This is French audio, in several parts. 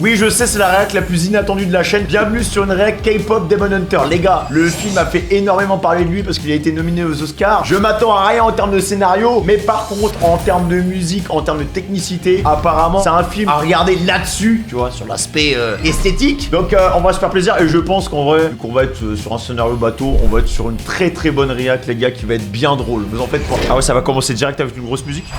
Oui, je sais, c'est la réac la plus inattendue de la chaîne. Bienvenue sur une réac K-pop Demon Hunter. Les gars, le film a fait énormément parler de lui parce qu'il a été nominé aux Oscars. Je m'attends à rien en termes de scénario, mais par contre, en termes de musique, en termes de technicité, apparemment, c'est un film à regarder là-dessus, tu vois, sur l'aspect esthétique. Donc, on va se faire plaisir et je pense qu'en vrai, vu qu'on va être sur un scénario bateau, on va être sur une très très bonne réac, les gars, qui va être bien drôle. Vous en faites pas. Ah ouais, ça va commencer direct avec une grosse musique.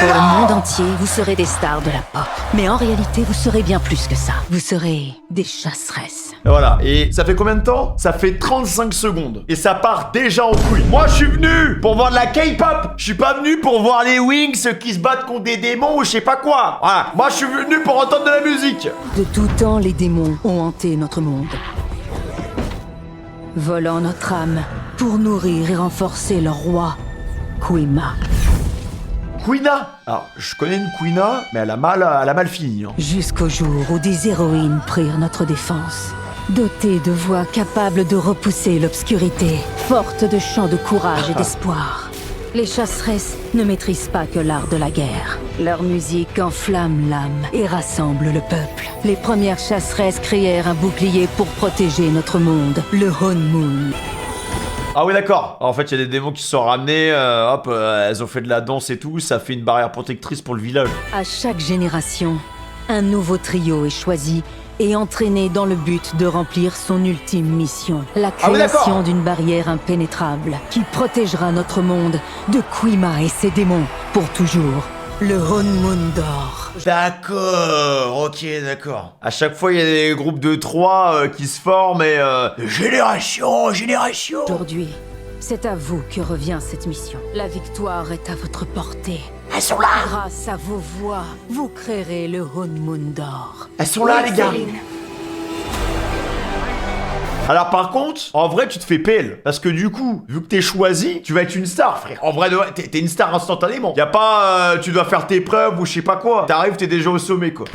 Pour le monde entier, vous serez des stars de la pop. Mais en réalité, vous serez bien plus que ça. Vous serez des chasseresses. Et voilà, et ça fait combien de temps? Ça fait 35 secondes. Et ça part déjà en couille. Moi, je suis venu pour voir de la K-pop. Je suis pas venu pour voir les Wings qui se battent contre des démons ou je sais pas quoi. Voilà, moi, je suis venu pour entendre de la musique. De tout temps, les démons ont hanté notre monde, volant notre âme pour nourrir et renforcer leur roi, Kuima. Queena. Alors, je connais une Queena, mais elle a mal fini. Hein. Jusqu'au jour où des héroïnes prirent notre défense. Dotées de voix capables de repousser l'obscurité, fortes de chants de courage et d'espoir. Les chasseresses ne maîtrisent pas que l'art de la guerre. Leur musique enflamme l'âme et rassemble le peuple. Les premières chasseresses créèrent un bouclier pour protéger notre monde, le Honmoon. Ah oui, d'accord. En fait, il y a des démons qui se sont ramenés, elles ont fait de la danse et tout, ça fait une barrière protectrice pour le village. À chaque génération, un nouveau trio est choisi et entraîné dans le but de remplir son ultime mission. La création d'une barrière impénétrable qui protégera notre monde de Kuima et ses démons pour toujours. Le Honmoon d'or. D'accord, ok, d'accord. À chaque fois, il y a des groupes de 3 qui se forment et de génération en génération. Aujourd'hui, c'est à vous que revient cette mission. La victoire est à votre portée. Elles sont là. Grâce à vos voix, vous créerez le Honmoon d'or. Elles sont là, les gars. Alors par contre, en vrai, tu te fais PL. Parce que du coup, vu que t'es choisi, tu vas être une star, frère. En vrai, t'es une star instantanément. Y a pas, tu dois faire tes preuves ou je sais pas quoi. T'arrives, t'es déjà au sommet, quoi.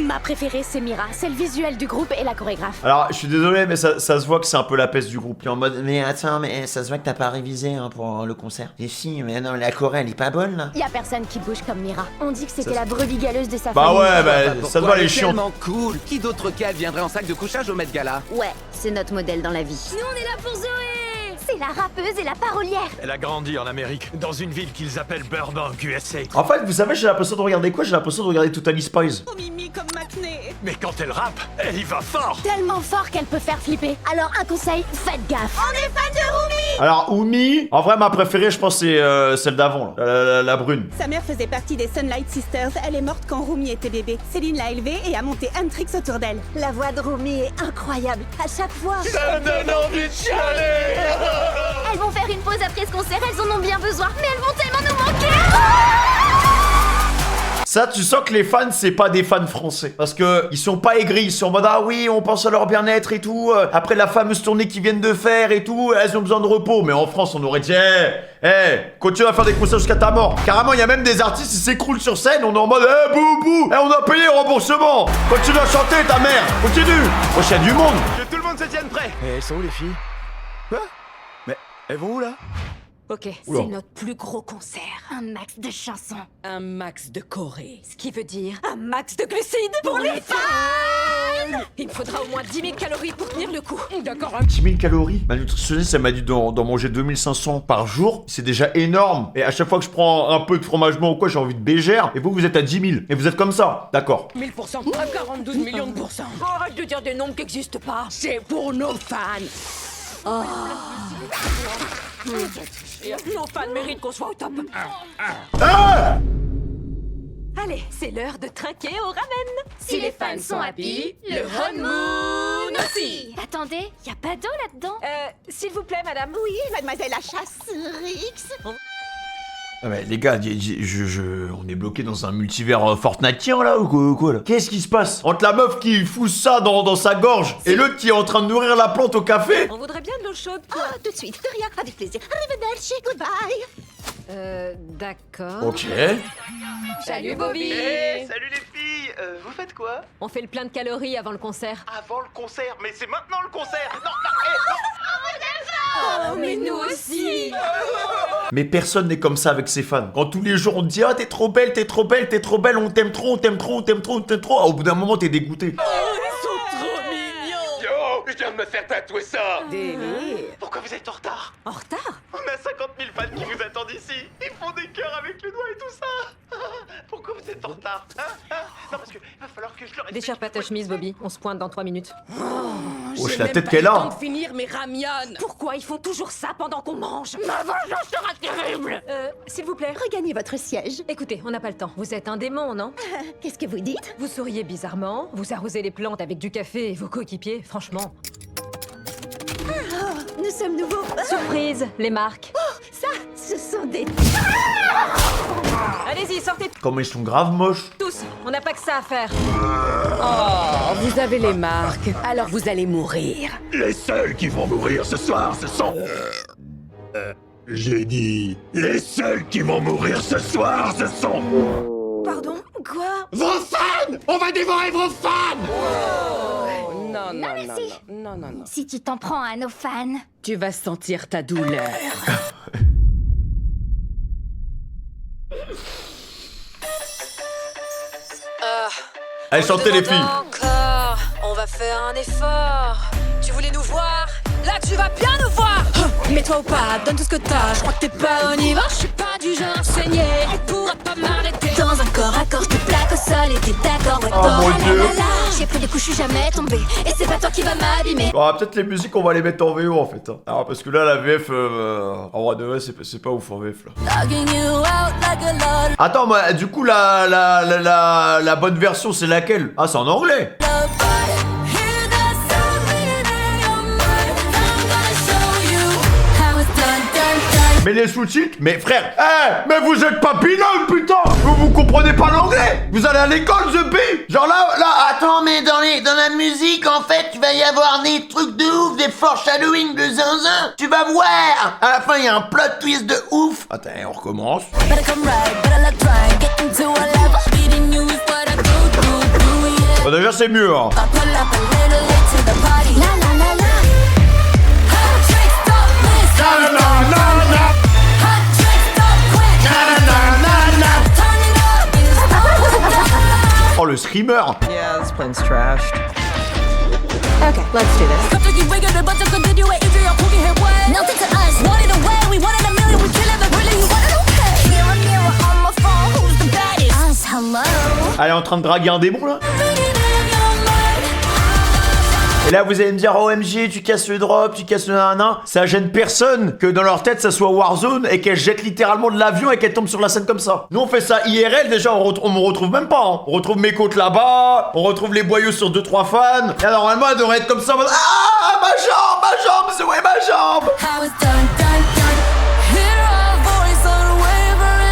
Ma préférée, c'est Mira. C'est le visuel du groupe et la chorégraphe. Alors, je suis désolé, mais ça se voit que c'est un peu la peste du groupe. Qui est en mode, mais attends, mais ça se voit que t'as pas révisé hein, pour le concert. Les filles, mais non, la choré, elle est pas bonne, là. Y a personne qui bouge comme Mira. On dit que c'était la brebis galeuse de sa Bah famille. ouais, bah ça se voit, les chiants. Tellement cool. Qui d'autre qu'elle viendrait en sac de couchage au Met Gala? Ouais, c'est notre modèle dans la vie. Nous, on est là pour Zoé. C'est la rappeuse et la parolière. Elle a grandi en Amérique, dans une ville qu'ils appellent Burbank, USA. En fait, vous savez, j'ai l'impression de regarder quoi? J'ai l'impression de regarder Totally Spies. Oh Mimi comme Macné. Mais quand elle rappe, elle y va fort. Tellement fort qu'elle peut faire flipper. Alors un conseil, faites gaffe. On est fan de Rumi. Alors, Oumi, en vrai, ma préférée, je pense, c'est celle d'avant, là. La brune. Sa mère faisait partie des Sunlight Sisters. Elle est morte quand Rumi était bébé. Céline l'a élevée et a monté un tricks autour d'elle. La voix de Rumi est incroyable. À chaque fois. Ça me donne envie de chialer. Elles vont faire une pause après ce concert. Elles en ont bien besoin. Mais elles vont tellement nous manquer. Ça, tu sens que les fans, c'est pas des fans français. Parce que ils sont pas aigris, ils sont en mode ah oui, on pense à leur bien-être et tout. Après la fameuse tournée qu'ils viennent de faire et tout, elles ont besoin de repos. Mais en France, on aurait dit, continue à faire des concerts jusqu'à ta mort. Carrément, il y a même des artistes qui s'écroulent sur scène, on est en mode, boubou, on a payé le remboursement. Continue à chanter, ta mère, continue. Wesh, y a du monde. Que tout le monde se tienne prêt. Et elles sont où les filles? Quoi? Mais elles vont où là? Ok, Oula. c'est notre plus gros concert. Un max de chansons. Un max de choré. Ce qui veut dire un max de glucides pour les fans. Il me faudra au moins 10 000 calories pour tenir le coup. D'accord, 10 000 calories. Ma nutritionniste, elle m'a dit d'en manger 2500 par jour. C'est déjà énorme. Et à chaque fois que je prends un peu de fromage blanc ou quoi, j'ai envie de bégère. Et vous êtes à 10 000. Et vous êtes comme ça. D'accord. 1000% à 42 millions de pourcents. Arrête de dire des nombres qui n'existent pas. C'est pour nos fans. Nos fans méritent qu'on soit au top. Ah! Allez, c'est l'heure de trinquer au ramen. Si les fans sont happy, le honeymoon aussi. Attendez, y a pas d'eau là-dedans? S'il vous plaît, madame. Oui, mademoiselle la chasserix. Ah mais les gars, on est bloqué dans un multivers Fortniteien là ou quoi là? Qu'est-ce qui se passe? Entre la meuf qui fout ça dans sa gorge et l'autre qui est en train de nourrir la plante au café? On voudrait bien de l'eau chaude, quoi. Tout de suite, de rien, avec plaisir. Arrivederci, goodbye. D'accord. Ok. Salut, Bobby. Salut les filles. vous faites quoi? On fait le plein de calories avant le concert. Avant le concert? Mais c'est maintenant le concert! Non, Oh, mais nous aussi. Mais personne n'est comme ça avec ses fans. Quand tous les jours on te dit ah t'es trop belle, t'es trop belle, t'es trop belle, on t'aime trop, on t'aime trop, on t'aime trop, on t'aime trop. Au bout d'un moment t'es dégoûté. Yo, je viens de me faire tatouer ça! Délire. Pourquoi vous êtes en retard? En retard? On a 50 000 fans qui vous attendent ici. Ils font des cœurs avec les doigts et tout ça. Pourquoi vous êtes en retard? Non, parce que va falloir que je leur explique. Déchire pas ta chemise, Bobby. On se pointe dans 3 minutes. Wesh, la tête qu'elle a. finir mes ramyons. Pourquoi ils font toujours ça pendant qu'on mange? Ma vengeance sera terrible. S'il vous plaît. Regagnez votre siège. Écoutez, on n'a pas le temps. Vous êtes un démon, non? Qu'est-ce que vous dites? Vous souriez bizarrement, vous arrosez les plantes avec du café et vos coéquipiers, franchement. Nous sommes nouveaux. Surprise, les marques. Ça, ce sont des... Allez-y, sortez Comment ils sont grave moches. tous. On n'a pas que ça à faire. Oh, vous avez les marques, alors vous allez mourir. Les seuls qui vont mourir ce soir, ce sont... J'ai dit... Les seuls qui vont mourir ce soir, ce sont... Pardon? Quoi? Vos fans! On va dévorer vos fans! Non, non, merci. non, non, non. Si tu t'en prends à nos fans... Tu vas sentir ta douleur. Allez chantez les filles. Encore, on va faire un effort. Tu voulais nous voir? Là, tu vas bien nous voir. Mets-toi au pas, donne tout ce que t'as. Je crois que t'es pas au niveau. Je suis pas du genre saigné. Tu pourras pas m'arrêter. Dans un corps à corps, je te plaque au sol et t'es d'accord. Ouais, Oh mon Dieu. J'ai pris des coups, je suis jamais tombée. Et c'est pas toi qui va m'abîmer. Peut-être les musiques on va les mettre en VO en fait. Alors parce que là la VF en vrai de vrai c'est pas ouf en VF là. Attends mais du coup la bonne version c'est laquelle? Ah c'est en anglais. Mais les sous-titres? Mais frère, mais vous êtes pas bilingue, putain! Vous comprenez pas l'anglais? Vous allez à l'école, The P? Genre là, attends, mais dans la musique, en fait, il va y avoir des trucs de ouf, des foreshadowing de zinzin. Tu vas voir! À la fin, il y a un plot twist de ouf. Attends, on recommence. Bon, déjà, c'est mieux, hein. Oh le screamer. Yeah, this plan's trashed. Okay, let's do this. Nothing to us. Wanted a way, we wanted a million, we kill it, really, you want it okay. Mirror, mirror on my phone, who's the baddest? Us, hello. Elle est en train de draguer un démon là. Et là vous allez me dire OMG tu casses le drop, tu casses le nanana. Ça gêne personne que dans leur tête ça soit Warzone et qu'elle jette littéralement de l'avion et qu'elle tombe sur la scène comme ça. Nous on fait ça IRL déjà, on me retrouve même pas hein. On retrouve mes côtes là-bas, on retrouve les boyaux sur 2-3 fans. Là normalement elle devrait être comme ça en mode ah ma jambe, c'est ouais ma jambe.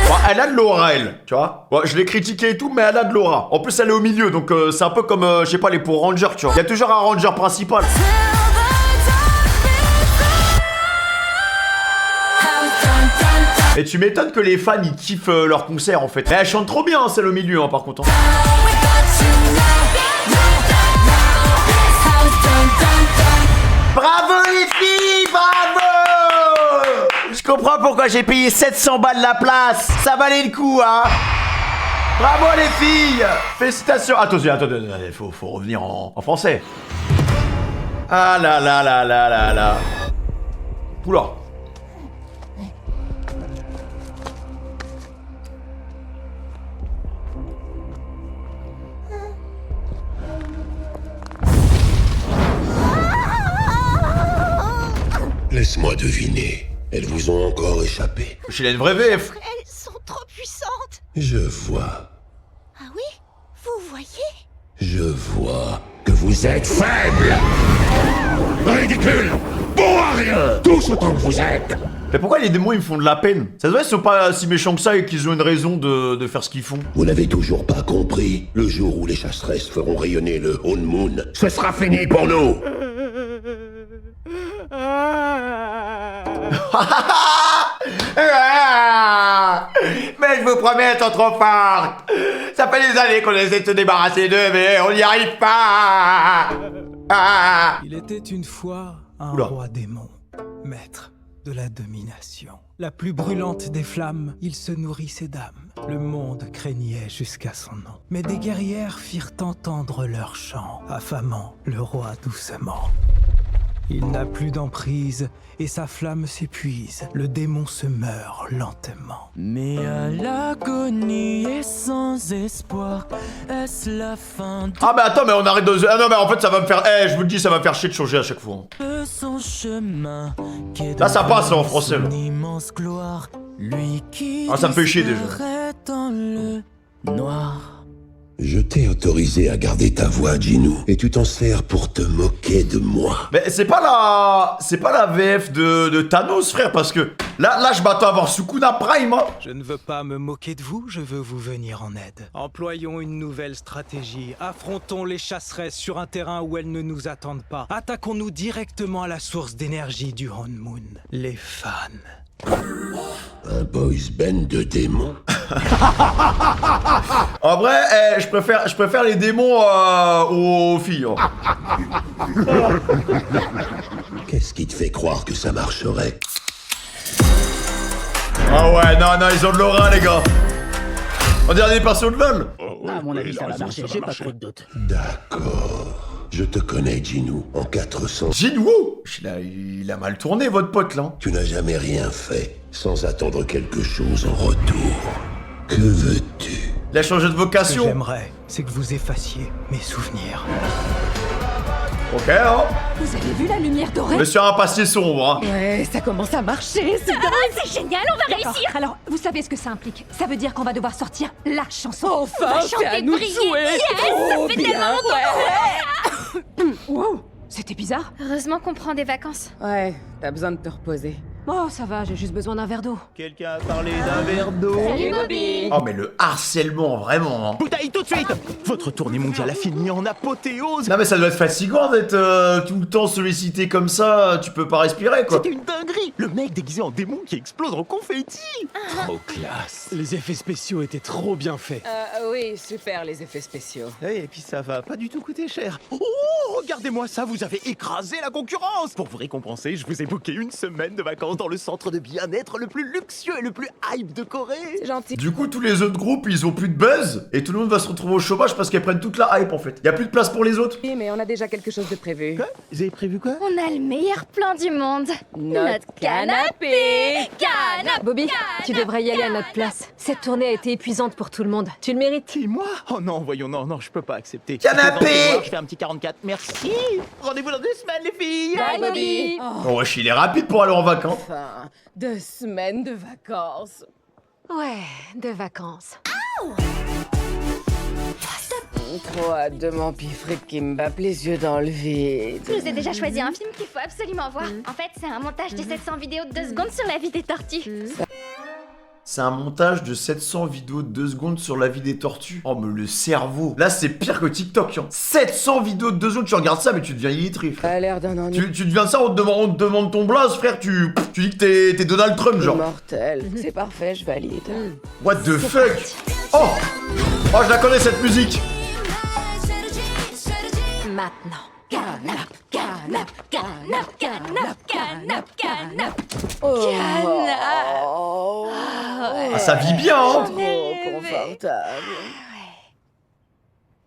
Bon, elle a de l'aura, elle, tu vois. Bon, je l'ai critiqué et tout, mais elle a de l'aura. En plus, elle est au milieu, donc c'est un peu comme, je sais pas, les Power Rangers, tu vois. Il y a toujours un ranger principal. Et tu m'étonnes que les fans, ils kiffent leur concert, en fait. Mais elle chante trop bien, celle au milieu, hein, par contre. Hein. Bravo les filles, bravo! Je comprends pourquoi j'ai payé 700 balles la place. Ça valait le coup, hein. Bravo les filles. Félicitations. Attendez, faut revenir en français. Ah là là là là là là. Oula. Laisse-moi deviner. Elles vous ont encore échappé. Il a une vraie VF. Elles sont trop puissantes. Je vois. Ah oui? Vous voyez? Je vois que vous êtes faible. Ridicule. Bon à rien. Tous autant que vous êtes. Mais pourquoi les démons ils me font de la peine? Ça se voit ils sont pas si méchants que ça et qu'ils ont une raison de faire ce qu'ils font. Vous n'avez toujours pas compris. Le jour où les chasseresses feront rayonner le Hon Moon, ce sera fini pour nous. Mais je vous promets, elles sont trop fortes. Ça fait des années qu'on essaie de se débarrasser d'eux, mais on n'y arrive pas. Ah. Il était une fois un Oula. roi démon, maître de la domination. La plus brûlante des flammes, il se nourrissait d'âmes. Le monde craignait jusqu'à son nom. Mais des guerrières firent entendre leur chant, affamant le roi doucement. Il n'a plus d'emprise et sa flamme s'épuise. Le démon se meurt lentement. Mais à l'agonie et sans espoir, est-ce la fin Ah mais attends, mais on arrête de... Ah non mais en fait ça va me faire... Eh, je vous le dis, ça va me faire chier de changer à chaque fois. de son chemin? Là, ça passe, là, en français, là. Son immense gloire, lui qui Ah, ça me fait chier, déjà. disparaît dans le noir. Je t'ai autorisé à garder ta voix, Jinnu, et tu t'en sers pour te moquer de moi. Mais c'est pas la VF de Thanos, frère, parce que... Là, je m'attends à voir Sukuna Prime, hein. Je ne veux pas me moquer de vous, je veux vous venir en aide. Employons une nouvelle stratégie. Affrontons les chasseresses sur un terrain où elles ne nous attendent pas. Attaquons-nous directement à la source d'énergie du Honmoon, les fans. Un boys band de démons. En vrai, je préfère les démons aux filles. Hein. Qu'est-ce qui te fait croire que ça marcherait? Ah ouais, non, ils ont de l'aura, les gars. On dirait des persos de LOL. À mon avis, ça va marcher, j'ai pas trop de doute. D'accord. Je te connais, Jinnu, en 400. Jinwoo, il a mal tourné, votre pote, là. Tu n'as jamais rien fait sans attendre quelque chose en retour. Que veux-tu? Il a changé de Ce que vocation. j'aimerais, c'est que vous effaciez mes souvenirs. Ok, hein. Vous avez vu la lumière dorée? Mais sur un passé sombre, hein. Ouais, ça commence à marcher, c'est dingue. C'est génial, on va réussir. Alors, vous savez ce que ça implique? Ça veut dire qu'on va devoir sortir la chanson. On va chanter, briller. Yes, ça fait tellement longtemps. Wow, c'était bizarre. Heureusement qu'on prend des vacances. Ouais, t'as besoin de te reposer. Oh, ça va, j'ai juste besoin d'un verre d'eau. Quelqu'un a parlé d'un verre d'eau. Salut Bobby. Oh, mais le harcèlement, vraiment, hein. Bouteille tout de suite. Votre tournée mondiale a fini en apothéose. Non mais ça doit être fatigant d'être tout le temps sollicité comme ça, tu peux pas respirer quoi. C'était une dinguerie. Le mec déguisé en démon qui explose en confetti. Trop classe. Les effets spéciaux étaient trop bien faits. Oui, super les effets spéciaux. Oui, et puis ça va pas du tout coûter cher. Oh, regardez-moi ça, vous avez écrasé la concurrence. Pour vous récompenser, je vous ai booké une semaine de vacances dans le centre de bien-être le plus luxueux et le plus hype de Corée. C'est gentil. Du coup tous les autres groupes ils ont plus de buzz et tout le monde va se retrouver au chômage parce qu'elles prennent toute la hype en fait. Y a plus de place pour les autres. Oui, mais on a déjà quelque chose de prévu. Quoi? Vous avez prévu quoi? On a le meilleur plan du monde. Notre canapé. Bobby, tu devrais y aller à notre place. Cette tournée a été épuisante pour tout le monde. Tu le mérites. Et moi? Oh non, voyons, non, je peux pas accepter. Canapé. Je fais un petit 44, merci. Rendez-vous dans 2 semaines les filles. Bye, Bobby. Oh wesh il est rapide pour aller en vacances. Enfin, 2 semaines de vacances. Ouais, de vacances. Trop hâte de m'empiffrer de Kimbap les yeux dans le vide. Je vous ai déjà choisi un film qu'il faut absolument voir. En fait, c'est un montage de 700 vidéos de 2 secondes sur la vie des tortues. C'est un montage de 700 vidéos de 2 secondes sur la vie des tortues. Oh mais le cerveau. Là c'est pire que TikTok. Hein. 700 vidéos de 2 secondes, tu regardes ça mais tu deviens illettré Ça frère. a l'air d'un ennui Tu deviens ça, on te demande ton blaze frère, tu dis que t'es Donald Trump genre. mortel. C'est parfait, je valide. What the fuck. Oh je la connais cette musique. Maintenant. Canap, canap, canap, canap, canap, canap. Oh, Ah ça vit bien hein. trop confortable.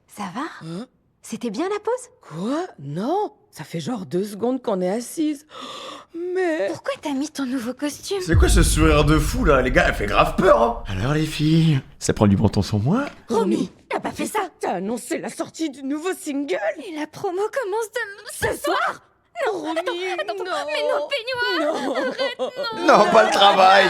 Ça va? Hein? C'était bien la pause? Quoi? Non, ça fait genre 2 secondes qu'on est assise. Mais... Pourquoi t'as mis ton nouveau costume? C'est quoi ce sourire de fou là les gars, elle fait grave peur hein. Alors les filles, ça prend du bon temps sur moi? Romy, t'as pas fait ça? T'as annoncé la sortie du nouveau single? Et la promo commence ce soir? Non, Romy, attends, non. mais non, peignoir. Non pas le travail.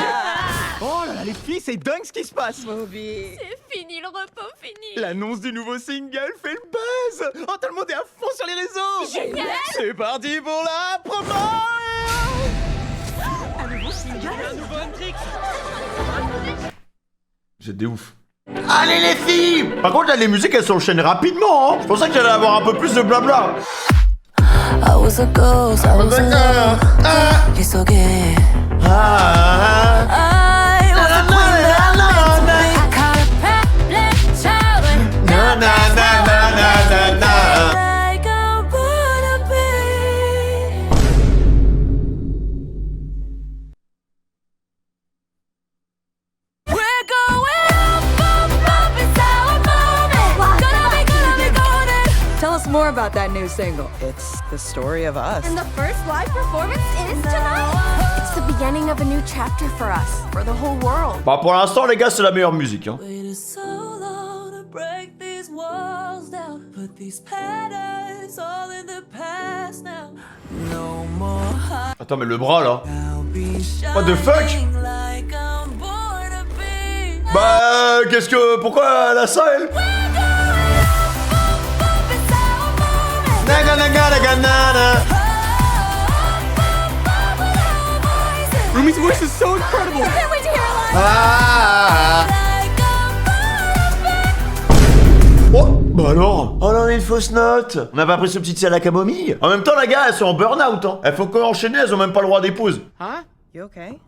Oh là là les filles, c'est dingue ce qui se passe. Bobby. C'est fini, le repos fini. L'annonce du nouveau single fait le buzz. Oh tout le monde est à fond sur les réseaux. Génial. C'est parti pour la promo. Un nouveau single, un nouveau Hendrix. Vous êtes des ouf. Allez les filles. Par contre là les musiques elles s'enchaînent rapidement hein. C'est pour ça que j'allais avoir un peu plus de blabla. I was a ghost, I was a love. It's okay. I was a queen that I meant to be. I caught a pregnant child new single. It's the story of us. And the first live performance is tonight. It's the beginning of a new chapter for us, for the whole world. Bah pour l'instant les gars c'est la meilleure musique hein. Attends mais le bras là. What the fuck? Bah qu'est-ce que... Pourquoi elle a ça elle? Rumi's voice is so incredible. Can't wait to hear it live. Ah. Oh bah alors. Oh là on a une fausse note. On n'a pas pris ce petit thé à la camomille. En même temps la gars elles sont en burn-out hein. Elles font qu'enchaîner, elles ont même pas le droit des pauses. Huh? You okay?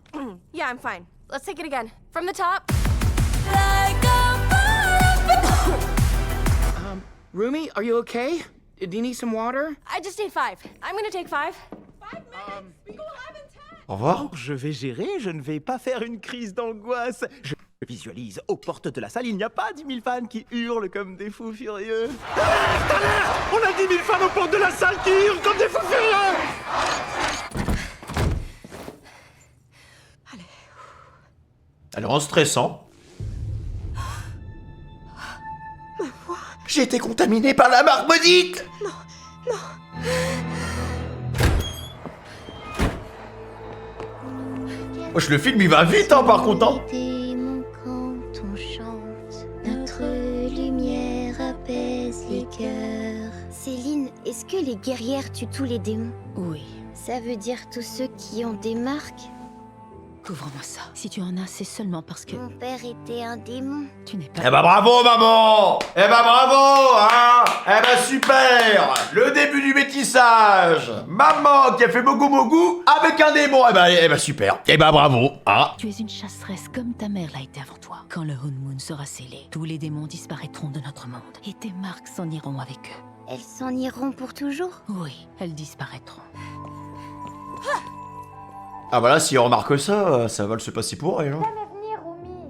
Yeah, I'm fine. Let's take it again. From the top. Rumi, are you okay? Do you need some water? I just need 5. I'm gonna take 5. 5 minutes. We go live in 10. Au revoir. Je vais gérer, je ne vais pas faire une crise d'angoisse. Je visualise, aux portes de la salle, il n'y a pas 10 000 fans qui hurlent comme des fous furieux. On a 10 000 fans aux portes de la salle qui hurlent comme des fous furieux. Alors en stressant. J'ai été contaminé par la marque maudite. Non. Wesh le film il va vite hein par contre hein. Démons, quand on chante, notre lumière apaise les cœurs. Céline, est-ce que les guerrières tuent tous les démons? Oui. Ça veut dire tous ceux qui ont des marques? Couvre-moi ça. Si tu en as, c'est seulement parce que Mon père était un démon. tu n'es pas... Eh bah bravo maman. Eh bah bravo hein. Eh bah super. Le début du métissage. Maman qui a fait Mogu Mogu avec un démon. Eh bah super. Eh bah bravo hein. Tu es une chasseresse comme ta mère l'a été avant toi. Quand le Hunmoon sera scellé, tous les démons disparaîtront de notre monde. Et tes marques s'en iront avec eux. Elles s'en iront pour toujours? Oui, elles disparaîtront. Ah bah là s'il remarque ça, ça va se passer pour elle hein.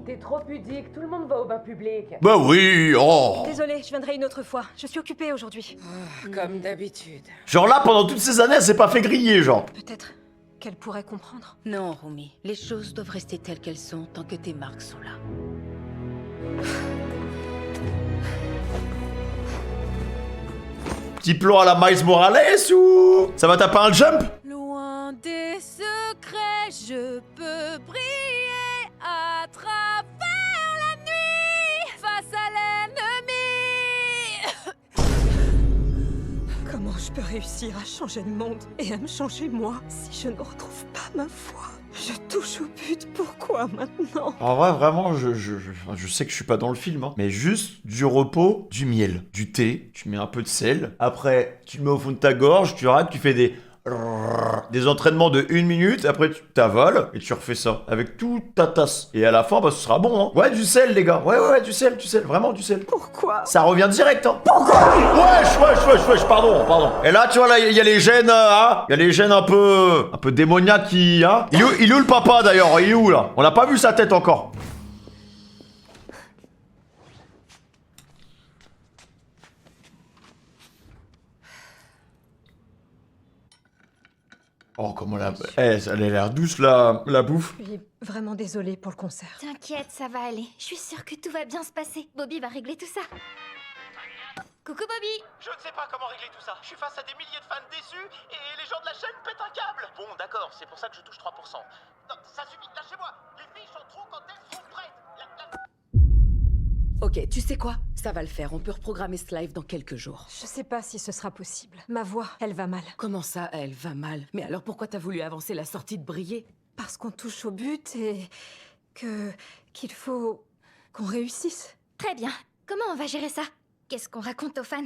T'es trop pudique, tout le monde va au bain public. Bah oui oh. Désolée, je viendrai une autre fois. Je suis occupée aujourd'hui. Comme d'habitude. Genre là pendant toutes ces années elle s'est pas fait griller genre. Peut-être qu'elle pourrait comprendre. Non, Rumi, les choses doivent rester telles qu'elles sont tant que tes marques sont là. Petit plan à la Miles Morales ou... Ça va taper un jump? Loin des secrets, je peux briller à travers la nuit face à l'ennemi. Comment je peux réussir à changer le monde et à me changer moi si je ne retrouve pas ma foi? Je touche au but, pourquoi maintenant? En vrai, vraiment, je sais que je suis pas dans le film, hein, mais juste du repos, du miel, du thé, tu mets un peu de sel, après tu le mets au fond de ta gorge, tu arrêtes, tu fais des entraînements de 1 minute, après tu t'avales et tu refais ça avec toute ta tasse. Et à la fin, bah ce sera bon, hein. Ouais, du sel, les gars. Ouais, du sel, vraiment du sel. Pourquoi? Ça revient direct, hein. Pourquoi? Wesh, pardon. Et là, tu vois, là, il y a les gènes, hein. Il y a les gènes un peu démoniaques qui, hein. Il est où le papa, d'ailleurs? Il est où, là? On n'a pas vu sa tête encore. Oh, comment la... elle a l'air douce, la bouffe. Je suis vraiment désolée pour le concert. T'inquiète, ça va aller. Je suis sûre que tout va bien se passer. Bobby va régler tout ça. Coucou Bobby. Je ne sais pas comment régler tout ça. Je suis face à des milliers de fans déçus et les gens de la chaîne pètent un câble. Bon, d'accord, c'est pour ça que je touche 3%. Non, ça suffit, lâchez-moi. Les filles chanteront quand elles seront prêtes. Ok, tu sais quoi? Ça va le faire, on peut reprogrammer ce live dans quelques jours. Je sais pas si ce sera possible. Ma voix, elle va mal. Comment ça, elle va mal? Mais alors pourquoi t'as voulu avancer la sortie de Briller? Parce qu'on touche au but et qu'il faut qu'on réussisse. Très bien. Comment on va gérer ça? Qu'est-ce qu'on raconte aux fans?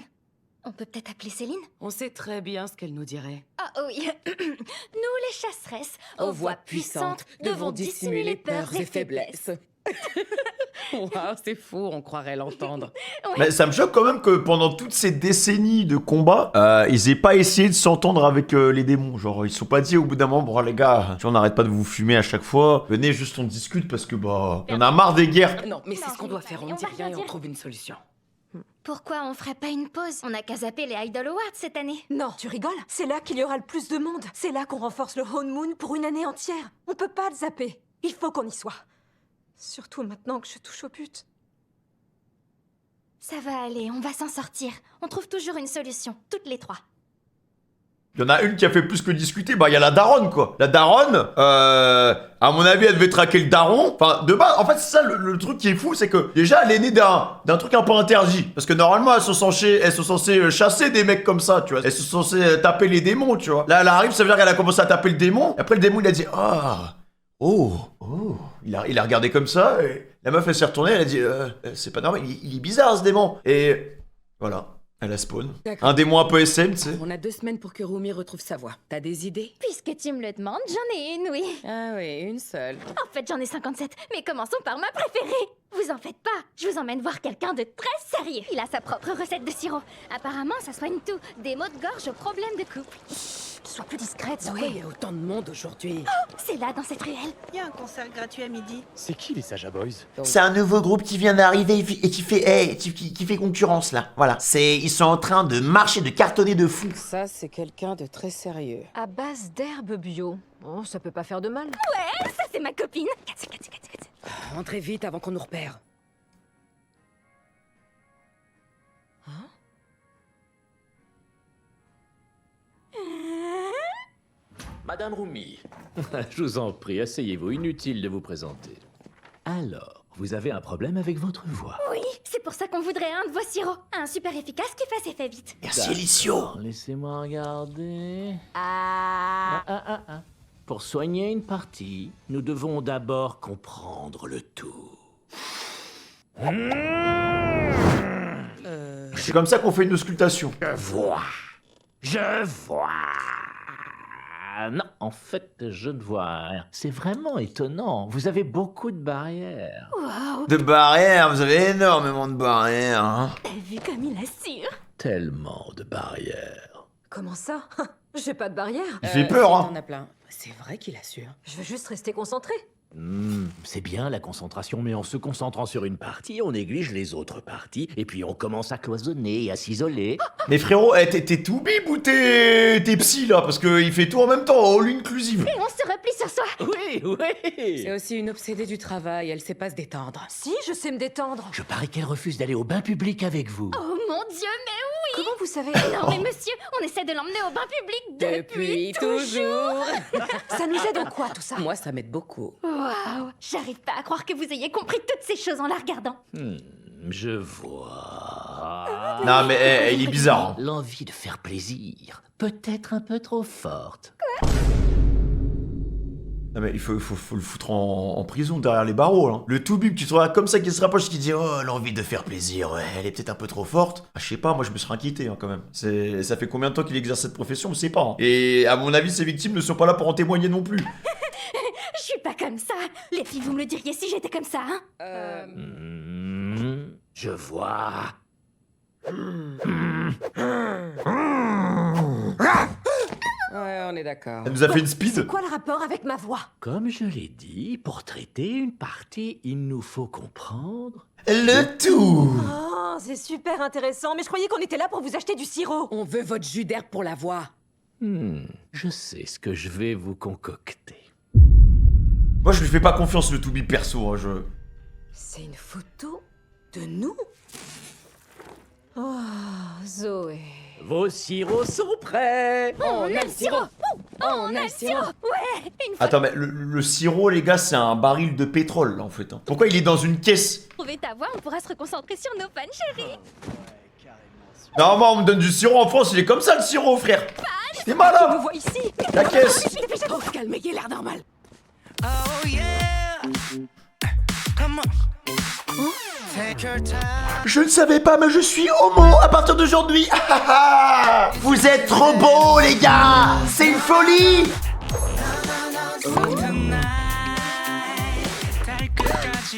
On peut peut-être appeler Céline? On sait très bien ce qu'elle nous dirait. Ah oui. Nous, les chasseresses, aux voix puissantes, devons dissimuler peurs et faiblesses. Waouh, c'est fou, on croirait l'entendre. Ouais. Mais ça me choque quand même que pendant toutes ces décennies de combat, ils aient pas essayé de s'entendre avec les démons. Genre, ils se sont pas dit au bout d'un moment, bon les gars, tu vois, on n'arrête pas de vous fumer à chaque fois. Venez, juste on discute parce que bah, on a marre des guerres. Non, mais c'est ce qu'on doit faire, on ne dit rien et on trouve une solution. Pourquoi on ferait pas une pause? On a qu'à zapper les Idol Awards cette année. Non, tu rigoles? C'est là qu'il y aura le plus de monde. C'est là qu'on renforce le Honeymoon pour une année entière. On peut pas le zapper. Il faut qu'on y soit. Surtout maintenant que je touche au but. Ça va aller, on va s'en sortir. On trouve toujours une solution, toutes les trois. Il y en a une qui a fait plus que discuter, bah il y a la daronne quoi. La daronne, à mon avis elle devait traquer le daron. Enfin de base, en fait c'est ça le truc qui est fou, c'est que déjà elle est née d'un truc un peu interdit. Parce que normalement elles sont censées chasser des mecs comme ça, tu vois. Elles sont censées taper les démons, tu vois. Là elle arrive, ça veut dire qu'elle a commencé à taper le démon. Et après le démon il a dit il a regardé comme ça, et la meuf elle s'est retournée, elle a dit c'est pas normal, il est bizarre ce démon. Et voilà. Elle a spawn. Un démon un peu SM, tu sais. On a 2 semaines pour que Rumi retrouve sa voix. T'as des idées? Puisque tu me le demandes, j'en ai une, oui. Ah oui, une seule. En fait, j'en ai 57, mais commençons par ma préférée. Vous en faites pas, je vous emmène voir quelqu'un de très sérieux. Il a sa propre recette de sirop. Apparemment, ça soigne tout. Des maux de gorge aux problèmes de couple. Sois plus discrète, Pourquoi il y a autant de monde aujourd'hui? Oh, c'est là, dans cette ruelle. Il y a un concert gratuit à midi. C'est qui les Saja Boys? C'est un nouveau groupe qui vient d'arriver et qui fait concurrence là. Voilà. Ils sont en train de marcher, de cartonner de fou. Ça, c'est quelqu'un de très sérieux. À base d'herbes bio. Bon, ça peut pas faire de mal. Ouais, ça c'est ma copine. Entrez vite avant qu'on nous repère. Madame Rumi, je vous en prie, asseyez-vous, inutile de vous présenter. Alors, vous avez un problème avec votre voix? Oui, c'est pour ça qu'on voudrait un de vos sirops. Un super efficace qui fasse effet vite. Merci Elicio. Laissez-moi regarder. Ah. Pour soigner une partie, nous devons d'abord comprendre le tout. C'est comme ça qu'on fait une auscultation. Je vois. Non, en fait, je ne vois rien. C'est vraiment étonnant. Vous avez beaucoup de barrières. Wow. De barrières, vous avez énormément de barrières. Hein. T'as vu comme il assure? Tellement de barrières. Comment ça? J'ai pas de barrière. Il fait peur, hein. On a plein. C'est vrai qu'il assure. Je veux juste rester concentrée. C'est bien la concentration, mais en se concentrant sur une partie, on néglige les autres parties, et puis on commence à cloisonner et à s'isoler. Mais frérot, t'es tout bib ou t'es psy là? Parce qu'il fait tout en même temps, all inclusive. Et on se replie sur soi. Oui. C'est aussi une obsédée du travail, elle sait pas se détendre. Si, je sais me détendre. Je parie qu'elle refuse d'aller au bain public avec vous. Oh mon Dieu, mais oui. Comment vous savez? Non mais monsieur, on essaie de l'emmener au bain public depuis toujours. Ça nous aide en quoi tout ça? Moi, ça m'aide beaucoup. Waouh, j'arrive pas à croire que vous ayez compris toutes ces choses en la regardant. Je vois. Non mais il est bizarre. Hein. L'envie de faire plaisir, peut-être un peu trop forte. Non mais il faut le foutre en prison derrière les barreaux là. Le tout bib qui se regarde comme ça, qui se rapproche, qui dit oh l'envie de faire plaisir, ouais, elle est peut-être un peu trop forte. Ah, je sais pas, moi je me serais inquiété hein, quand même. Ça fait combien de temps qu'il exerce cette profession, on sait pas. Hein. Et à mon avis ses victimes ne sont pas là pour en témoigner non plus. Je suis pas comme ça. Les filles, vous me le diriez si j'étais comme ça, hein? Je vois. Ouais, on est d'accord. Elle nous a fait une speed. C'est quoi le rapport avec ma voix? Comme je l'ai dit, pour traiter une partie, il nous faut comprendre le tout. Oh, c'est super intéressant, mais je croyais qu'on était là pour vous acheter du sirop. On veut votre jus d'herbe pour la voix. Je sais ce que je vais vous concocter. Moi je lui fais pas confiance le tout bib perso, hein, C'est une photo de nous? Oh, Zoé. Vos sirops sont prêts. On a le sirop. On a le sirop. Ouais, une fois Attends mais le sirop les gars c'est un baril de pétrole là en fait. Hein. Pourquoi il est dans une caisse? trouvé ta voix, on pourra se reconcentrer sur nos fans chéris. Normalement on me donne du sirop en France, il est comme ça le sirop frère. C'est malin. On me voit ici. La caisse. Oh, calme, il a l'air normal. Oh yeah. Come on. Take your time. Je ne savais pas, mais je suis homo à partir d'aujourd'hui. Vous êtes trop beaux, les gars. C'est une folie.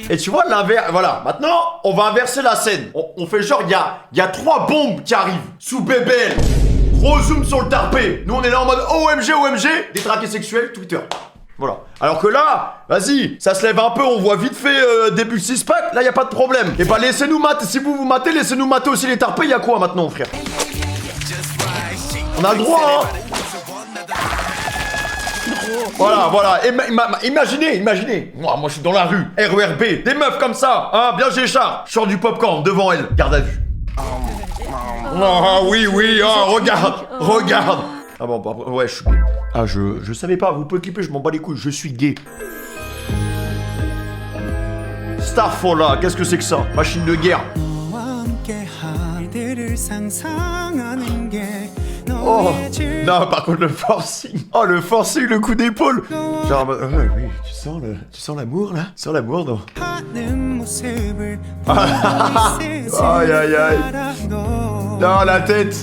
Et tu vois l'inverse, voilà, maintenant on va inverser la scène. On fait genre, il y a 3 bombes qui arrivent sous BBL. Gros zoom sur le tarpé. Nous on est là en mode OMG, détraqué sexuel, Twitter. Voilà. Alors que là, vas-y, ça se lève un peu, on voit vite fait début 6-pack, là y a pas de problème. Et bah laissez-nous mater, si vous matez, laissez-nous mater aussi les tarpés, y a quoi maintenant frère? On a le droit hein. Voilà, imaginez. Moi je suis dans la rue, RERB, des meufs comme ça, hein, bien Géchard. Je sors du popcorn devant elle, garde à vue. Ah oui, regarde. Ah bon, ouais, je suis gay. Ah, je savais pas, vous pouvez clipper, je m'en bats les couilles, je suis gay. Starfall, qu'est-ce que c'est que ça? Machine de guerre. Oh, non, par contre, le forcing. Oh, le forcing, le coup d'épaule. Genre, oui, tu sens l'amour, là? Tu sens l'amour, non? Aïe. Non, la tête.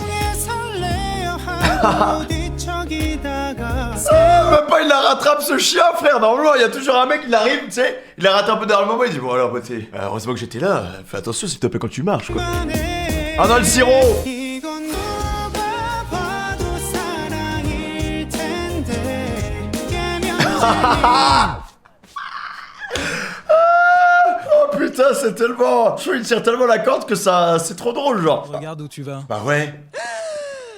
Même pas il la rattrape ce chien frère. Normalement il y a toujours un mec qui arrive, tu sais, il la rattrape un peu dans le moment, il dit bon alors heureusement que j'étais là, fais attention s'il te plaît quand tu marches quoi. Ah non le sirop. Oh putain c'est tellement... Je trouve qu'il tire tellement la corde que ça... C'est trop drôle genre. Regarde où tu vas. Bah ouais.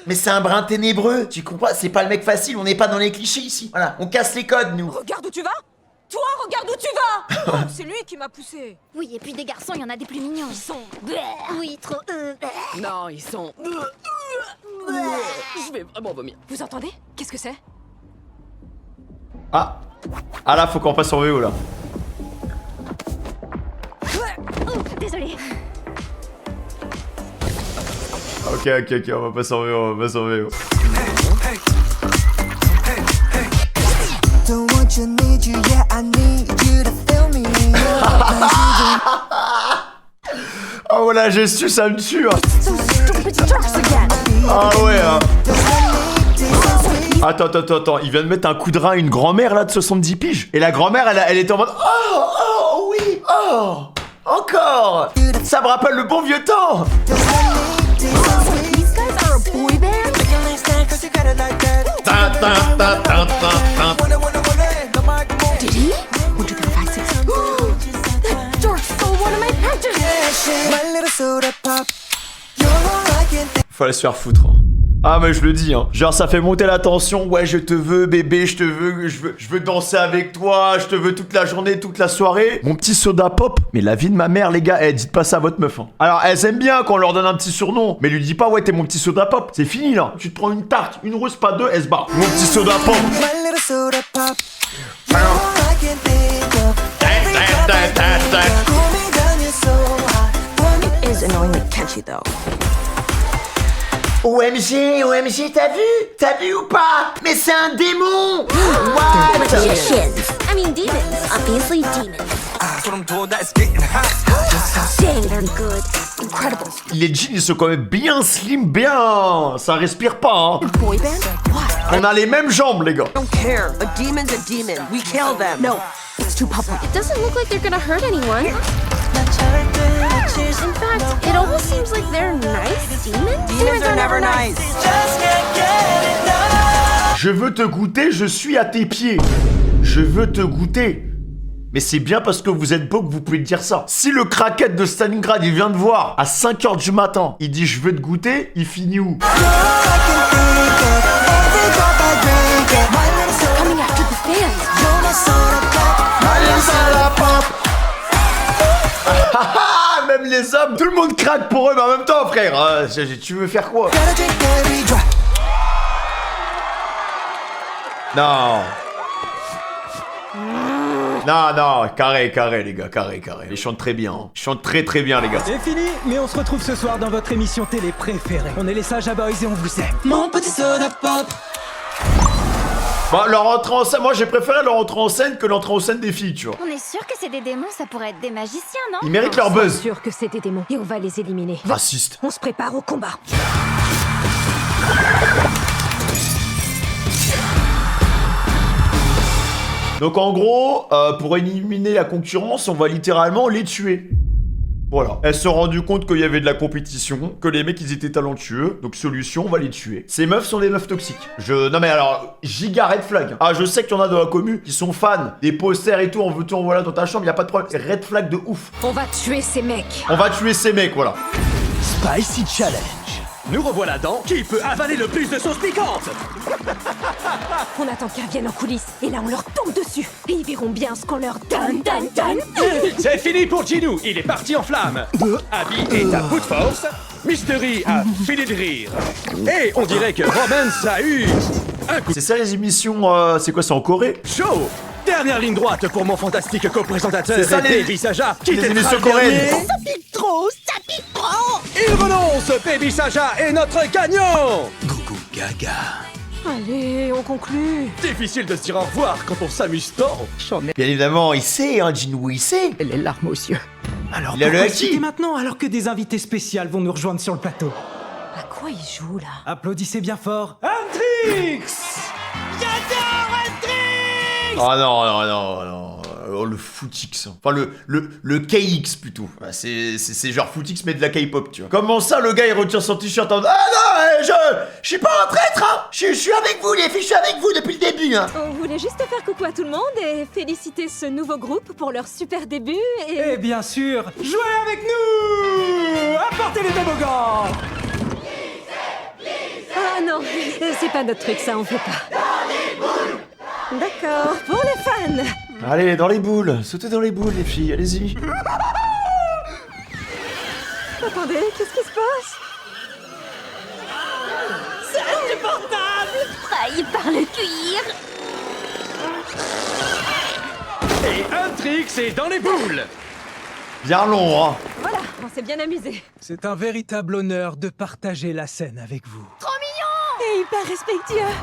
Mais c'est un brin ténébreux, tu comprends? C'est pas le mec facile, on n'est pas dans les clichés ici. Voilà, on casse les codes, nous. Regarde où tu vas? Toi, regarde où tu vas! Oh, c'est lui qui m'a poussé. Oui, et puis des garçons, il y en a des plus mignons. Ils sont... Oui, trop... Non, ils sont... Je vais vraiment vomir. Vous entendez? Qu'est-ce que c'est? Ah là, faut qu'on passe en VO, là. Oh, désolé. Ok, on va passer en VO, Oh voilà, gestu, ça me tue hein. Ah ouais hein. Attends, il vient de mettre un coup de rein à une grand-mère là de 70 piges. Et la grand-mère, elle était en mode oh oui, oh, encore. Ça me rappelle le bon vieux temps. Fallait se faire foutre. Ah mais je le dis hein, genre ça fait monter la tension, ouais je te veux bébé, je veux danser avec toi, je te veux toute la journée, toute la soirée. Mon petit soda pop, mais la vie de ma mère les gars, dites pas ça à votre meuf hein. Alors elles aiment bien quand on leur donne un petit surnom, mais lui dis pas ouais t'es mon petit soda pop, c'est fini là. Tu te prends une tarte, une rose pas deux, elle se barre. Mon petit soda pop. It is annoyingly catchy though. OMG, t'as vu ou pas? Mais c'est un démon! What? Magicians. I mean demons. Obviously demons. Dang, they're good. Incredible. Les jeans ils sont quand même bien slim, bien... Ça respire pas hein. Boy band? What? On a les mêmes jambes les gars. I don't care. A demon's a demon. We kill them. No, it's too public. It doesn't look like they're gonna hurt anyone. In fact, it almost seems like they're nice demons. Demons are never nice. Je veux te goûter, je suis à tes pieds. Je veux te goûter. Mais c'est bien parce que vous êtes beau que vous pouvez dire ça. Si le craquette de Stalingrad, il vient de voir à 5h du matin, il dit je veux te goûter, il finit où? Coming after the fans. Même les hommes, tout le monde craque pour eux, mais en même temps, frère, tu veux faire quoi? Non, carré, les gars, carré. Ils chantent très bien, hein. Ils chantent très bien, les gars. C'est fini, mais on se retrouve ce soir dans votre émission télé préférée. On est les Saja Boys et on vous aime. Mon petit soda pop. Bah, leur entrée en scène, moi j'ai préféré leur entrée en scène que l'entrée en scène des filles, tu vois. On est sûr que c'est des démons, ça pourrait être des magiciens, non? Ils méritent leur buzz. Sûr que c'est des démons et on va les éliminer. Raciste. On se prépare au combat. Donc en gros, pour éliminer la concurrence, on va littéralement les tuer. Voilà. Elle s'est rendue compte qu'il y avait de la compétition, que les mecs ils étaient talentueux, donc solution, on va les tuer. Ces meufs sont des meufs toxiques. Non mais alors, giga red flag. Ah, je sais qu'il y en a dans la commu qui sont fans des posters et tout, on veut tout envoyer dans ta chambre, y a pas de problème. Red flag de ouf. On va tuer ces mecs. On va tuer ces mecs, voilà. Spicy Challenge. Nous revoilà dans Qui peut avaler le plus de sauce piquante. On attend qu'ils reviennent en coulisses, et là on leur tombe dessus. Et ils verront bien ce qu'on leur donne. C'est fini pour Ginou, il est parti en flamme. Abby est à bout de force. Mystery a fini de rire. Et on dirait que Romance a eu un coup. C'est ça les émissions, c'est quoi, c'est en Corée? Chaud. Dernière ligne droite pour mon fantastique co-présentateur C'est ça, Baby Saja, qui les t'aidera émissions le dernier. coréennes. Ça pique trop, ça pique trop. Il renonce, Baby Saja est notre gagnant. Gougou gaga. Allez, on conclut. Difficile de se dire au revoir quand on s'amuse tant. Bien évidemment, il sait, hein, Jinwoo, il sait. Et les larmes aux yeux. Alors Il a le pourquoi haki. citer maintenant alors que des invités spéciaux vont nous rejoindre sur le plateau? À quoi ils jouent là? Applaudissez bien fort. Hendrix! Oh non. Oh, le footix. Enfin, le KX plutôt. C'est genre footix mais de la K-pop, tu vois. Comment ça, le gars, il retire son t-shirt en... Ah non, je suis pas un traître, hein. Je suis avec vous, les filles, je suis avec vous depuis le début, hein. On voulait juste faire coucou à tout le monde et féliciter ce nouveau groupe pour leur super début Et bien sûr, jouez avec nous! Apportez les toboggans! Ah non, c'est pas notre truc, ça on fait pas. D'accord, pour les fans. Allez, dans les boules. Sautez dans les boules, les filles, allez-y. Attendez, qu'est-ce qui se passe? C'est insupportable. Trahi par le cuir. Et un trick, c'est dans les boules. Bien long, hein. Voilà, on s'est bien amusé. C'est un véritable honneur de partager la scène avec vous. Trop mignon. Et hyper respectueux.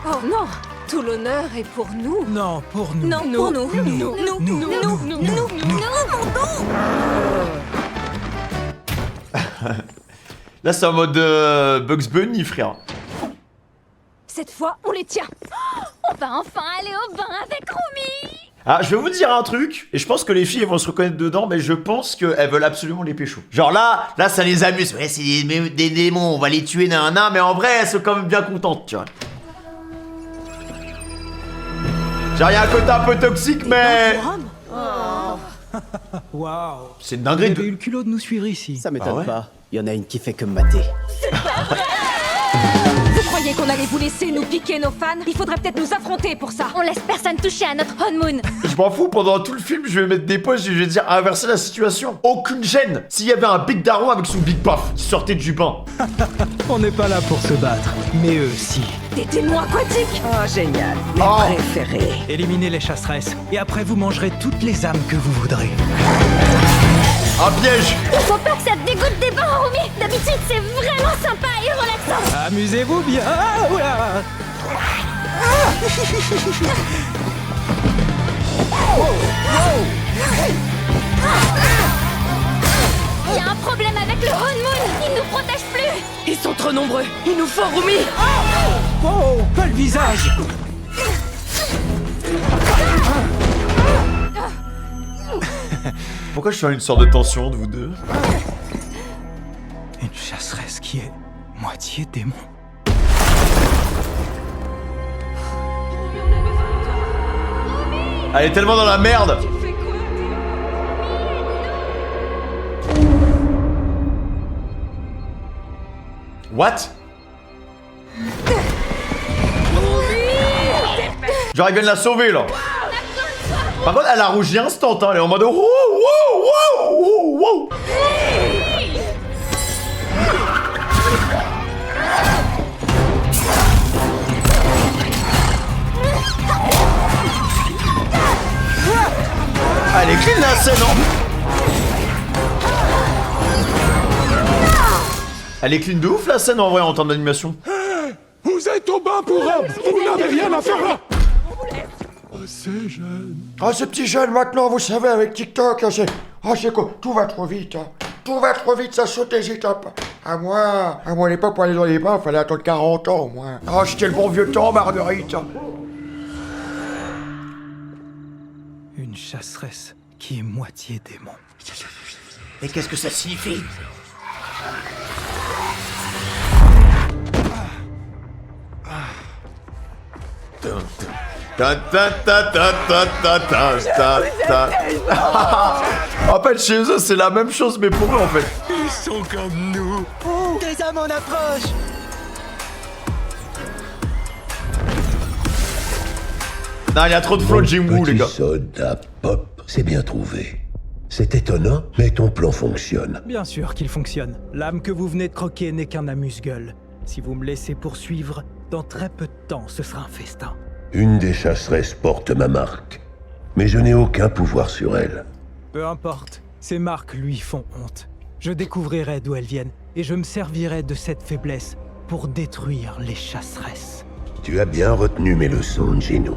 Oh non, tout l'honneur est pour nous. Non, pour nous. Non, pour nous. Là, c'est en mode Bugs Bunny, frère. Cette fois, on les tient. On va enfin aller au bain avec Rumi. Ah, je vais vous dire un truc, et je pense que les filles elles vont se reconnaître dedans, mais je pense qu'elles veulent absolument les pécho. Genre là, ça les amuse. Ouais, c'est des démons, on va les tuer, mais en vrai, elles sont quand même bien contentes, tu vois. Genre, il y a un côté un peu toxique, mais... Waouh! C'est une Vous dinguerie avez eu le culot de nous suivre ici. Ça m'étonne Ah ouais pas. Il y en a une qui fait que me mater. Vous croyez qu'on allait vous laisser nous piquer nos fans? Il faudrait peut-être nous affronter pour ça. On laisse personne toucher à notre honeymoon. Je m'en fous, pendant tout le film, je vais mettre des pauses, je vais dire inverser la situation. Aucune gêne. S'il y avait un Big Daron avec son Big Puff qui sortait du bain. On n'est pas là pour se battre, mais eux si. Des démons aquatiques. Oh, génial. Mes Oh. préférés. Éliminez les chasseresses, et après vous mangerez toutes les âmes que vous voudrez. Un piège. Il faut pas que ça te dégoûte des bains, Rumi. D'habitude, c'est vraiment sympa et relaxant. Amusez-vous bien. Ah, oula. Il y a un problème avec le honeymoon. Il nous protège plus. Ils sont trop nombreux. Il nous faut Rumi. Oh, pas le visage. Pourquoi je sens une sorte de tension entre vous deux? Une chasseresse qui est moitié démon. Elle est tellement dans la merde. What? Genre ils viennent la sauver là. Par contre elle a rougi instant, hein. Elle est en mode wow, wow, wow, wow, wow. Ah, elle est clean la scène, hein. Elle est clean de ouf la scène en vrai en termes d'animation. Vous êtes au bain pour homme. Vous n'avez rien à faire là. Oh, c'est jeune. Ah, ce petit jeune maintenant, vous savez, avec TikTok, c'est quoi? Tout va trop vite, hein. Tout va trop vite, ça saute les étapes. À moi, l'époque, pour aller dans les bains, fallait attendre 40 ans, au moins. Ah, c'était le bon vieux temps, Marguerite. Une chasseresse qui est moitié démon. Et qu'est-ce que ça signifie? En fait, chez eux, c'est la même chose, mais pour eux, en fait. Ils sont comme nous. Oh, des hommes en approche. Non, il y a trop de flow de Jim Woo, les gars. Soda pop, c'est bien trouvé. C'est étonnant, mais ton plan fonctionne. Bien sûr qu'il fonctionne. L'âme que vous venez de croquer n'est qu'un amuse-gueule. Si vous me laissez poursuivre, dans très peu de temps, ce sera un festin. Une des chasseresses porte ma marque, mais je n'ai aucun pouvoir sur elle. Peu importe, ces marques lui font honte. Je découvrirai d'où elles viennent, et je me servirai de cette faiblesse pour détruire les chasseresses. Tu as bien retenu mes leçons, Gino.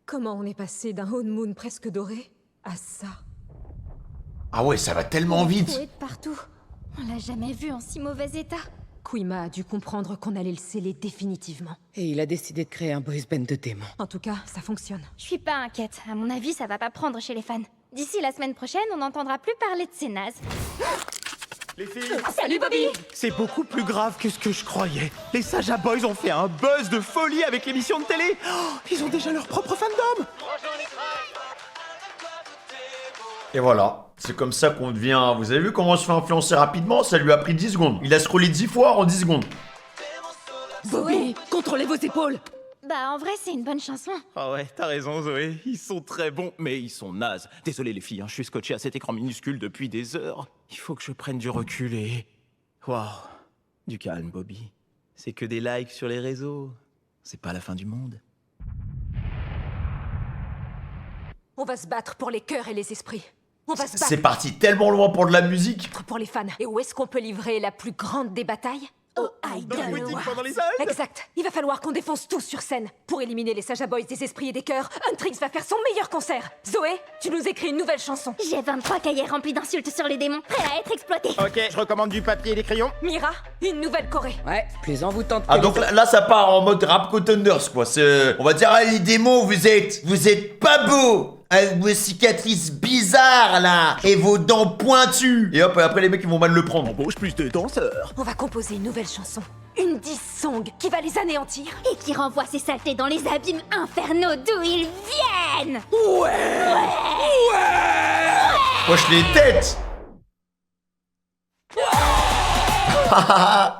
Comment on est passé d'un Hone Moon presque doré à ça? Ah ouais, ça va tellement vite. Il faut être partout. On l'a jamais vu en si mauvais état. Kuima a dû comprendre qu'on allait le sceller définitivement. Et il a décidé de créer un boys band de démons. En tout cas, ça fonctionne. Je suis pas inquiète. À mon avis, ça va pas prendre chez les fans. D'ici la semaine prochaine, on n'entendra plus parler de ces nazes. Les filles, Salut Bobby! c'est beaucoup plus grave que ce que je croyais. Les Saja Boys ont fait un buzz de folie avec l'émission de télé. Oh, ils ont déjà leur propre fandom. Et voilà, c'est comme ça qu'on devient... Vous avez vu comment on se fait influencer rapidement? Ça lui a pris 10 secondes. Il a scrollé 10 fois en 10 secondes. Bobby, contrôlez vos épaules. Bah en vrai, c'est une bonne chanson. Ah ouais, t'as raison Zoé, ils sont très bons, mais ils sont nazes. Désolé les filles, hein, je suis scotché à cet écran minuscule depuis des heures. Il faut que je prenne du recul et... Waouh, du calme Bobby. C'est que des likes sur les réseaux. C'est pas la fin du monde. On va se battre pour les cœurs et les esprits. On va se battre C'est parti tellement loin pour de la musique. pour les fans. Et où est-ce qu'on peut livrer la plus grande des batailles? Au Idol boutique War. pendant les soldes. Exact. Il va falloir qu'on défonce tous sur scène. Pour éliminer les Saja Boys des esprits et des cœurs, Huntrix va faire son meilleur concert. Zoé, tu nous écris une nouvelle chanson. J'ai 23 cahiers remplis d'insultes sur les démons, prêts à être exploités. Ok, je recommande du papier et des crayons. Mira, une nouvelle choré. Ouais, plus envoûtante. Ah donc là ça part en mode rap contenders quoi. C'est... On va dire, ah les démons, vous êtes pas beaux. Avec vos cicatrices bizarres là et vos dents pointues. Et hop, après les mecs ils vont mal le prendre. Embauche plus de danseurs. On va composer une nouvelle chanson. Une diss song qui va les anéantir. Et qui renvoie ces saletés dans les abîmes infernaux d'où ils viennent. Wesh les têtes. On va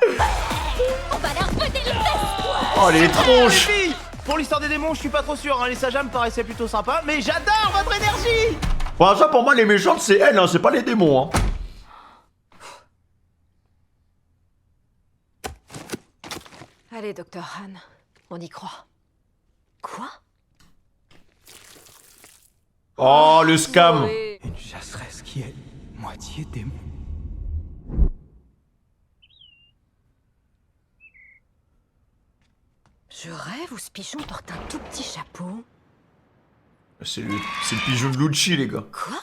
leur péter les fesses. Oh les tronches. Les filles, pour l'histoire des démons, je suis pas trop sûr, hein. Les Saja me paraissaient plutôt sympas, mais j'adore votre énergie. Bon ça pour moi les méchantes c'est elles, hein, c'est pas les démons hein. Allez, Dr. Han, on y croit. Quoi? Oh le scam. Une chasseresse qui est moitié démon. Je rêve où ce pigeon porte un tout petit chapeau. C'est le pigeon de Lucci les gars. Quoi?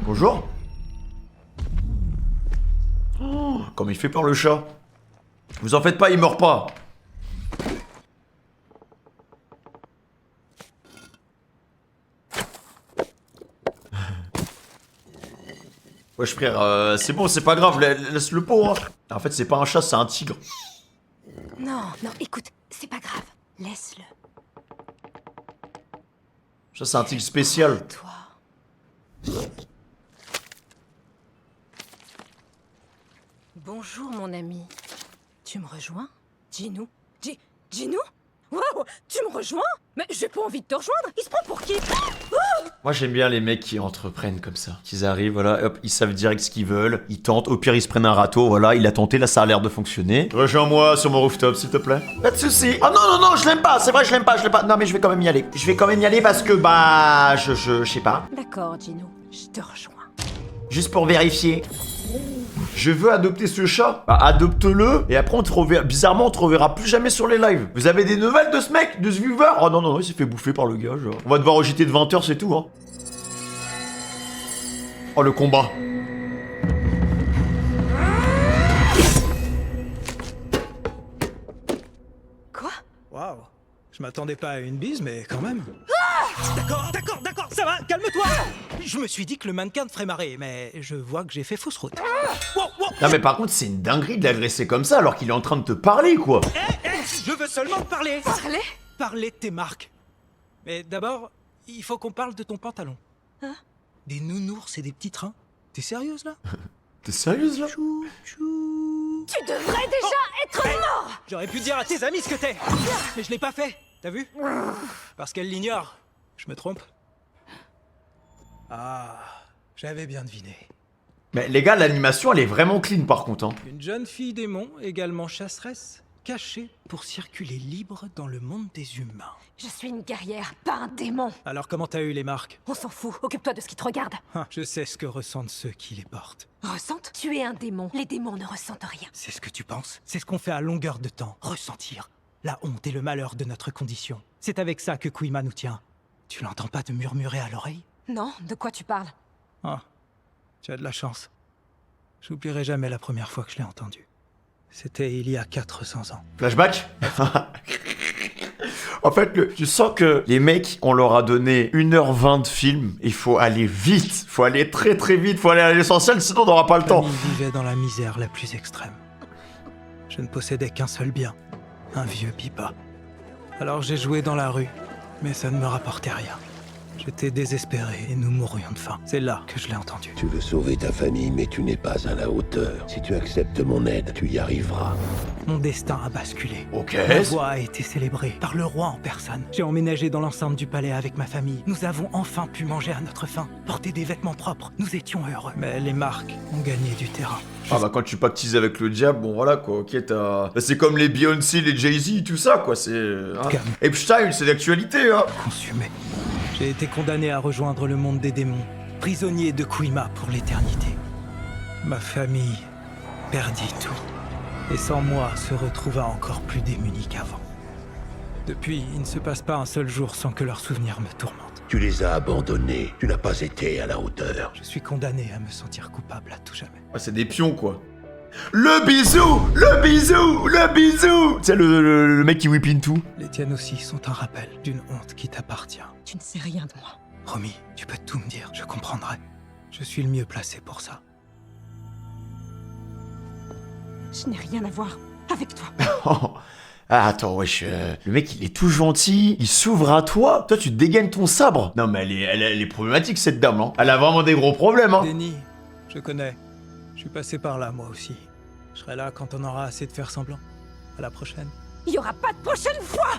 Bonjour. Oh, comme il fait peur le chat. Vous en faites pas, il meurt pas. Wesh frère, c'est bon, c'est pas grave, laisse le pot hein. En fait c'est pas un chat, c'est un tigre. Non, non, écoute, c'est pas grave. Laisse-le. Ça c'est un tigre spécial. Toi. Bonjour, mon ami. Tu me rejoins? Gino? Gino? Waouh! Tu me rejoins? Mais j'ai pas envie de te rejoindre! Il se prend pour qui? Moi j'aime bien les mecs qui entreprennent comme ça. Qu'ils arrivent, voilà, hop, ils savent direct ce qu'ils veulent. Ils tentent, au pire ils se prennent un râteau, voilà, il a tenté, là ça a l'air de fonctionner. Rejoins-moi sur mon rooftop s'il te plaît. Pas de soucis. Oh non, je l'aime pas, c'est vrai, je l'aime pas. Non mais je vais quand même y aller. Je vais quand même y aller parce que bah, je sais pas. D'accord, Gino, je te rejoins. Juste pour vérifier. Je veux adopter ce chat. Bah, adopte-le. Et après, bizarrement, on te reverra plus jamais sur les lives. Vous avez des nouvelles de ce mec, de ce viewer? Oh non, il s'est fait bouffer par le gars, genre. On va devoir au JT de 20h, c'est tout, hein. Oh, le combat. m'attendais pas à une bise, mais quand même. D'accord, ça va, calme-toi. Je me suis dit que le mannequin te ferait marrer, mais je vois que j'ai fait fausse route. Non mais par contre, c'est une dinguerie de l'agresser comme ça alors qu'il est en train de te parler, quoi. Je veux seulement te parler. Parler? Parler de tes marques. Mais d'abord, il faut qu'on parle de ton pantalon. Hein? Des nounours et des petits trains. T'es sérieuse, là? T'es sérieuse, là? Tu devrais déjà être mort! J'aurais pu dire à tes amis ce que t'es, mais je l'ai pas fait, t'as vu? Parce qu'elle l'ignore. Je me trompe? Ah, j'avais bien deviné. Mais les gars, l'animation, elle est vraiment clean, par contre, hein. Une jeune fille démon, également chasseresse, cachée pour circuler libre dans le monde des humains. Je suis une guerrière, pas un démon. Alors comment t'as eu les marques? On s'en fout, occupe-toi de ce qui te regarde. Je sais ce que ressentent ceux qui les portent. Ressente? Tu es un démon. Les démons ne ressentent rien. C'est ce que tu penses? C'est ce qu'on fait à longueur de temps, ressentir la honte et le malheur de notre condition. C'est avec ça que Kuima nous tient. Tu l'entends pas te murmurer à l'oreille? Non, de quoi tu parles? Ah, tu as de la chance. J'oublierai jamais la première fois que je l'ai entendu. C'était il y a 400 ans. Flashback. En fait, tu sens que les mecs, on leur a donné 1h20 de film. Il faut aller vite. Faut aller très très vite. Faut aller à l'essentiel, sinon on n'aura pas le temps. Ils vivaient dans la misère la plus extrême. Je ne possédais qu'un seul bien. Un vieux pipa. Alors j'ai joué dans la rue. Mais ça ne me rapportait rien. J'étais désespéré et nous mourrions de faim. C'est là que je l'ai entendu. Tu veux sauver ta famille, mais tu n'es pas à la hauteur. Si tu acceptes mon aide, tu y arriveras. Mon destin a basculé. Ok. Ma voix a été célébrée par le roi en personne. J'ai emménagé dans l'enceinte du palais avec ma famille. Nous avons enfin pu manger à notre faim, porter des vêtements propres. Nous étions heureux. Mais les marques ont gagné du terrain. Ah bah quand tu pactises avec le diable, bon voilà quoi, ok t'as... Bah, c'est comme les Beyoncé, les Jay-Z, tout ça quoi, c'est... Hein. Epstein, c'est d'actualité hein. Consumé. J'ai été condamné à rejoindre le monde des démons, prisonnier de Kuima pour l'éternité. Ma famille perdit tout, et sans moi se retrouva encore plus démunie qu'avant. Depuis, il ne se passe pas un seul jour sans que leurs souvenirs me tourmentent. Tu les as abandonnés, tu n'as pas été à la hauteur. Je suis condamné à me sentir coupable à tout jamais. Ah, c'est des pions quoi. Le bisou! Le bisou! Le bisou! Tu sais le mec qui whip tout. Les tiennes aussi sont un rappel d'une honte qui t'appartient. Tu ne sais rien de moi. Romy, tu peux tout me dire, je comprendrai. Je suis le mieux placé pour ça. Je n'ai rien à voir avec toi. Ah, attends, wesh, le mec il est tout gentil, il s'ouvre à toi. Toi tu dégaines ton sabre. Non mais elle est problématique cette dame, hein. Elle a vraiment des gros problèmes, hein. Déni, je connais. Je suis passé par là, moi aussi. Je serai là quand on aura assez de faire semblant. À la prochaine. Il y aura pas de prochaine fois!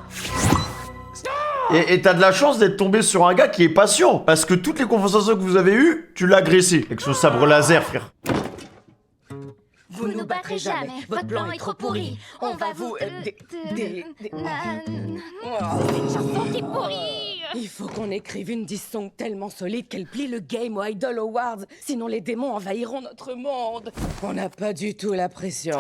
Et t'as de la chance d'être tombé sur un gars qui est patient. Parce que toutes les conversations que vous avez eues, tu l'as agressé. Avec son sabre laser, frère. Vous ne nous battrez jamais, votre plan est trop pourri. On va vous... C'est une chanson qui pourrit. Il faut qu'on écrive une diss-song tellement solide qu'elle plie le Game ou Idol Awards. Sinon les démons envahiront notre monde. On n'a pas du tout la pression.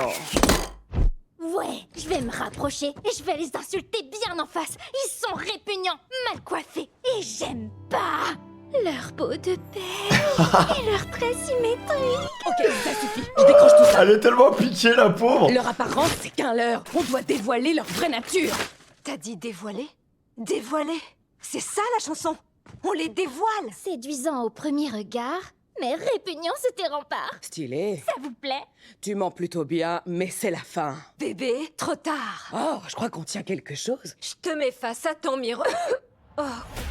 Ouais, je vais me rapprocher et je vais les insulter bien en face. Ils sont répugnants, mal coiffés et j'aime pas leur peau de perle et leurs traits symétriques. Ok, ça suffit, je décroche tout ça. Elle est tellement piquée, la pauvre. Leur apparence, c'est qu'un leurre. On doit dévoiler leur vraie nature. T'as dit dévoiler? Dévoiler? C'est ça la chanson? On les dévoile! Séduisant au premier regard, mais répugnant sous tes remparts. Stylé. Ça vous plaît? Tu mens plutôt bien, mais c'est la fin. Bébé, trop tard. Oh, je crois qu'on tient quelque chose. Je te mets face à ton miroir. Oh,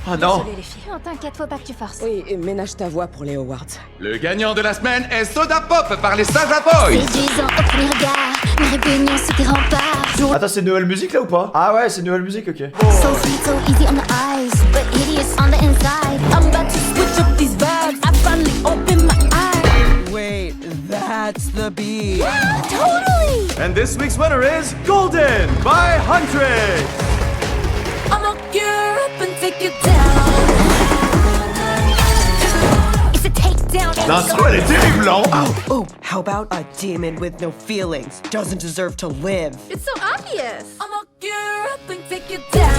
ah non. Désolée, les filles. Non, t'inquiète, faut pas que tu forces. Oui, et ménage ta voix pour les awards. Le gagnant de la semaine est Soda Pop par les Saja Boys. Séduisant au premier regard, mais répugnant sous tes remparts. Attends, c'est une nouvelle musique là ou pas? Ah ouais, c'est une nouvelle musique, ok. So sweet, so easy on the eyes, but hideous on the inside. I'm about to switch up these vibes. I finally opened my eyes. Wait, that's the beat. Yeah, totally. And this week's winner is Golden by Huntress. I'ma gear up and take you down. It's a takedown. L'intro, elle est terrible, hein. Oh, how about a demon with no feelings? Doesn't deserve to live. It's so obvious. I'ma gear up and take you down.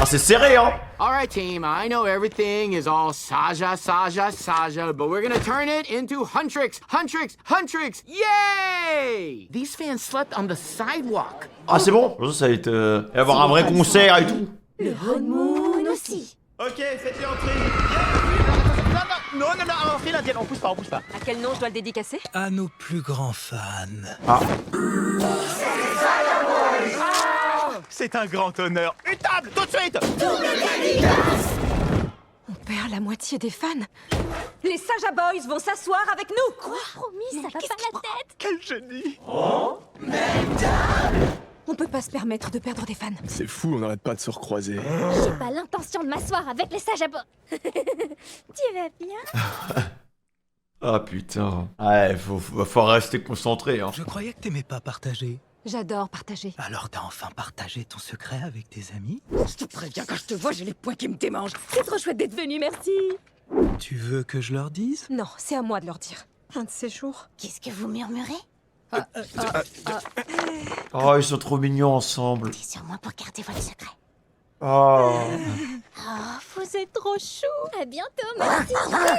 Ah, c'est serré, hein. Alright, team, I know everything is all Saja, Saja, Saja, but we're gonna turn it into Huntrix, Huntrix, Huntrix! Yay! These fans slept on the sidewalk. Ah, c'est bon. Ça va être... et avoir un vrai concert et tout. Le honeymoon aussi. Ok, faites-les entrer. Non, entrer l'indienne, on pousse pas. À quel nom je dois le dédicacer? À nos plus grands fans. Ah. C'est un grand honneur. Une table, tout de suite. On perd la moitié des fans. Les Saja Boys vont s'asseoir avec nous. Quoi? Promis, ça va pas la tête. Quel génie. On peut pas se permettre de perdre des fans. C'est fou, on n'arrête pas de se recroiser. J'ai pas l'intention de m'asseoir avec les sages à bord. Tu vas bien? Ah putain. Ouais, faut rester concentré, hein. Je croyais que t'aimais pas partager. J'adore partager. Alors t'as enfin partagé ton secret avec tes amis? Je te préviens, quand je te vois, j'ai les poings qui me démangent. C'est trop chouette d'être venu, merci. Tu veux que je leur dise? Non, c'est à moi de leur dire. Un de ces jours. Qu'est-ce que vous murmurez? Oh, ils sont trop mignons ensemble. C'est sur moi pour garder votre secret. Oh. Oh, vous êtes trop chou. À bientôt, merci.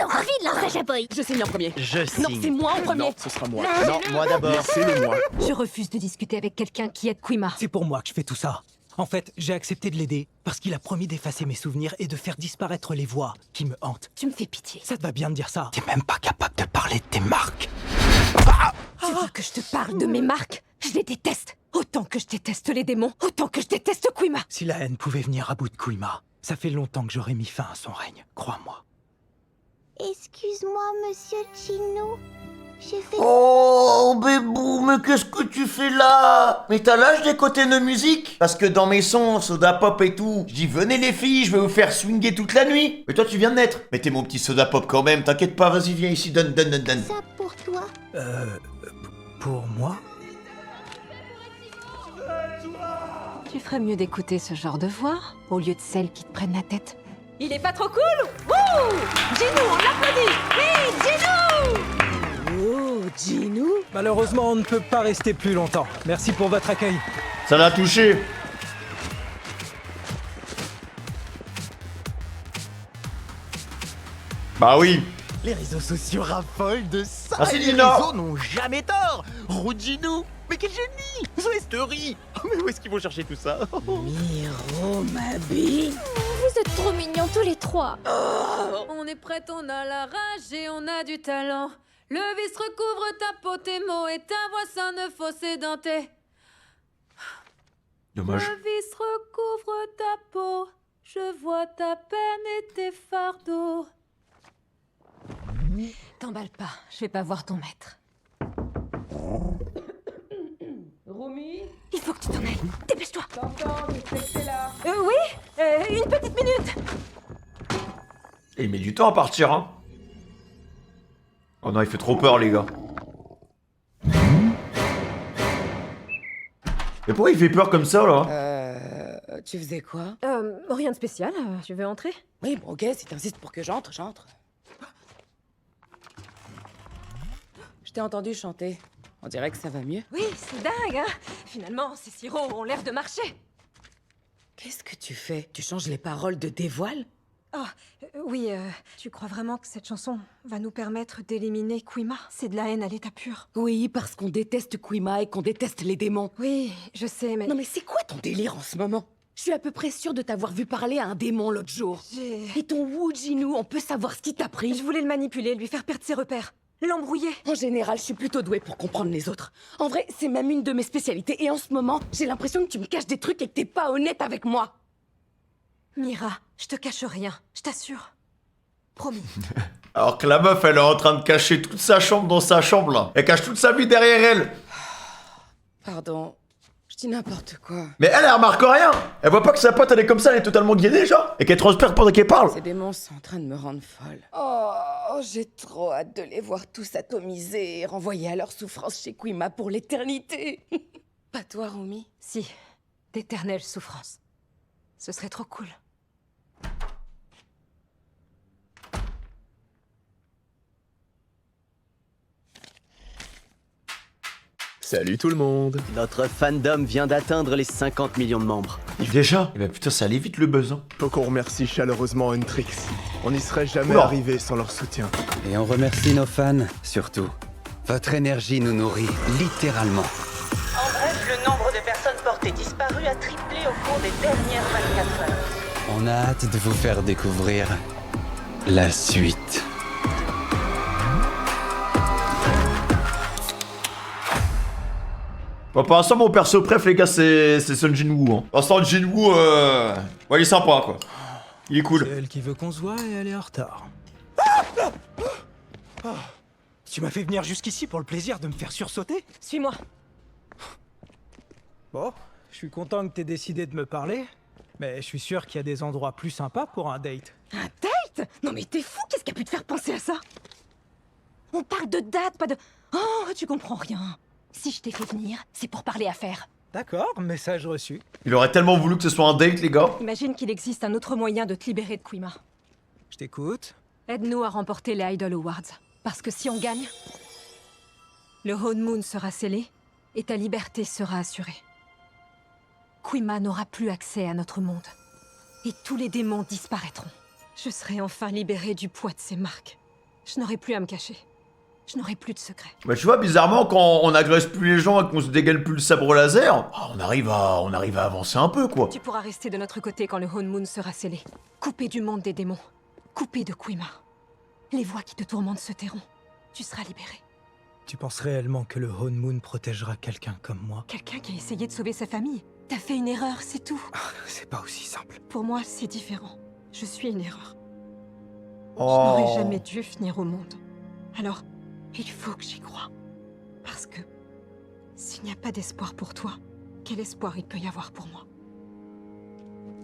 On profite de l'ensage à boy. Je signe en premier. Je signe. Non, c'est moi en premier. Non, ce sera moi. Non, moi d'abord. C'est le moi. Je refuse de discuter avec quelqu'un qui aide Quima. C'est pour moi que je fais tout ça. En fait, j'ai accepté de l'aider parce qu'il a promis d'effacer mes souvenirs et de faire disparaître les voix qui me hantent. Tu me fais pitié. Ça te va bien de dire ça. T'es même pas capable de parler de tes marques. Tu veux que je te parle de mes marques? Je les déteste. Autant que je déteste les démons, autant que je déteste Quima. Si la haine pouvait venir à bout de Quima, ça fait longtemps que j'aurais mis fin à son règne, crois-moi. Excuse-moi, monsieur Chino. J'ai fait... Oh, Bébou, mais qu'est-ce que tu fais là? Mais t'as l'âge d'écouter nos musiques? Parce que dans mes sons, soda pop et tout, je dis venez les filles, je vais vous faire swinguer toute la nuit. Mais toi tu viens de naître. Mais t'es mon petit soda pop quand même, t'inquiète pas, vas-y viens ici, donne. Ça pour toi. Pour moi? Tu ferais mieux d'écouter ce genre de voix au lieu de celles qui te prennent la tête. Il est pas trop cool? Wouh! Gino, on l'applaudit! Oui, Gino! Oh, Gino? Malheureusement, on ne peut pas rester plus longtemps. Merci pour votre accueil. Ça l'a touché. Bah oui. Les réseaux sociaux raffolent de ça. Merci, Les Nina. réseaux n'ont jamais tort. Rouginou, mais quel génie. The Story. Oh, mais où est-ce qu'ils vont chercher tout ça? Miro, ma bille. Vous êtes trop mignons tous les trois. On est prêt, on a la rage et on a du talent. Le vice recouvre ta peau, tes mots et ta voix, ça ne fausse édenté. Dommage. Le vice recouvre ta peau, je vois ta peine et tes fardeaux. T'emballe pas, je vais pas voir ton maître. Romy? Il faut que tu t'en ailles. Dépêche-toi. T'entends, je sais que t'es là. Oui, une petite minute. Et il met du temps à partir, hein. Oh non, il fait trop peur, les gars. Mais pourquoi il fait peur comme ça, là? Tu faisais quoi? Rien de spécial. Tu veux entrer? Oui, bon, ok, si t'insistes pour que j'entre. Je t'ai entendu chanter. On dirait que ça va mieux. Oui, c'est dingue, hein. Finalement, ces sirops ont l'air de marcher. Qu'est-ce que tu fais? Tu changes les paroles de Dévoile? Ah, oui, tu crois vraiment que cette chanson va nous permettre d'éliminer Quima? C'est de la haine à l'état pur. Oui, parce qu'on déteste Quima et qu'on déteste les démons. Oui, je sais, mais... Non mais c'est quoi ton délire en ce moment? Je suis à peu près sûre de t'avoir vu parler à un démon l'autre jour. Et ton Wujinu, on peut savoir ce qui t'a pris? Je voulais le manipuler, lui faire perdre ses repères. L'embrouiller. En général, je suis plutôt douée pour comprendre les autres. En vrai, c'est même une de mes spécialités. Et en ce moment, j'ai l'impression que tu me caches des trucs et que t'es pas honnête avec moi. Mira, je te cache rien, je t'assure. Promis. Alors que la meuf, elle est en train de cacher toute sa chambre dans sa chambre, là. Elle cache toute sa vie derrière elle. Pardon, je dis n'importe quoi. Mais elle remarque rien. Elle voit pas que sa pote, elle est comme ça, elle est totalement guédée, genre. Et qu'elle transpire pendant qu'elle parle. Ces démons sont en train de me rendre folle. Oh, j'ai trop hâte de les voir tous atomisés et renvoyés à leur souffrance chez Quima pour l'éternité. Pas toi, Rumi? Si, d'éternelles souffrances. Ce serait trop cool. Salut tout le monde. Notre fandom vient d'atteindre les 50 millions de membres. Déjà? Eh ben putain, ça allait vite le buzz, hein. Faut qu'on remercie chaleureusement Huntrix. On n'y serait jamais Oula. arrivé sans leur soutien. Et on remercie nos fans, surtout. Votre énergie nous nourrit, littéralement. En bref, le nombre de personnes portées disparues a triplé au cours des dernières 24 heures. On a hâte de vous faire découvrir la suite. Bon, pour l'instant, mon perso préf, les gars, c'est Sun Jinwoo. Hein. Pour l'instant, Jinwoo, ouais, il est sympa, quoi. Il est cool. C'est elle qui veut qu'on se voit et elle est en retard. Tu m'as fait venir jusqu'ici pour le plaisir de me faire sursauter? Suis-moi. Bon, je suis content que t'aies décidé de me parler, mais je suis sûr qu'il y a des endroits plus sympas pour un date. Un date? Non mais t'es fou, qu'est-ce qui a pu te faire penser à ça? On parle de date, pas de... Oh, tu comprends rien. Si je t'ai fait venir, c'est pour parler affaires. D'accord, message reçu. Il aurait tellement voulu que ce soit un date, les gars. Imagine qu'il existe un autre moyen de te libérer de Quima. Je t'écoute. Aide-nous à remporter les Idol Awards. Parce que si on gagne, le Honeymoon sera scellé et ta liberté sera assurée. Quima n'aura plus accès à notre monde. Et tous les démons disparaîtront. Je serai enfin libérée du poids de ces marques. Je n'aurai plus à me cacher. Je n'aurai plus de secrets. Bah, tu vois, bizarrement, quand on agresse plus les gens et qu'on se dégaine plus le sabre laser, on arrive à avancer un peu, quoi. Tu pourras rester de notre côté quand le Honeymoon sera scellé. Coupé du monde des démons. Coupé de Quima. Les voix qui te tourmentent se tairont. Tu seras libéré. Tu penses réellement que le Honeymoon protégera quelqu'un comme moi? Quelqu'un qui a essayé de sauver sa famille. T'as fait une erreur, c'est tout. C'est pas aussi simple. Pour moi, c'est différent. Je suis une erreur. Oh. Je n'aurais jamais dû venir au monde. Alors, il faut que j'y croie. Parce que s'il n'y a pas d'espoir pour toi, quel espoir il peut y avoir pour moi?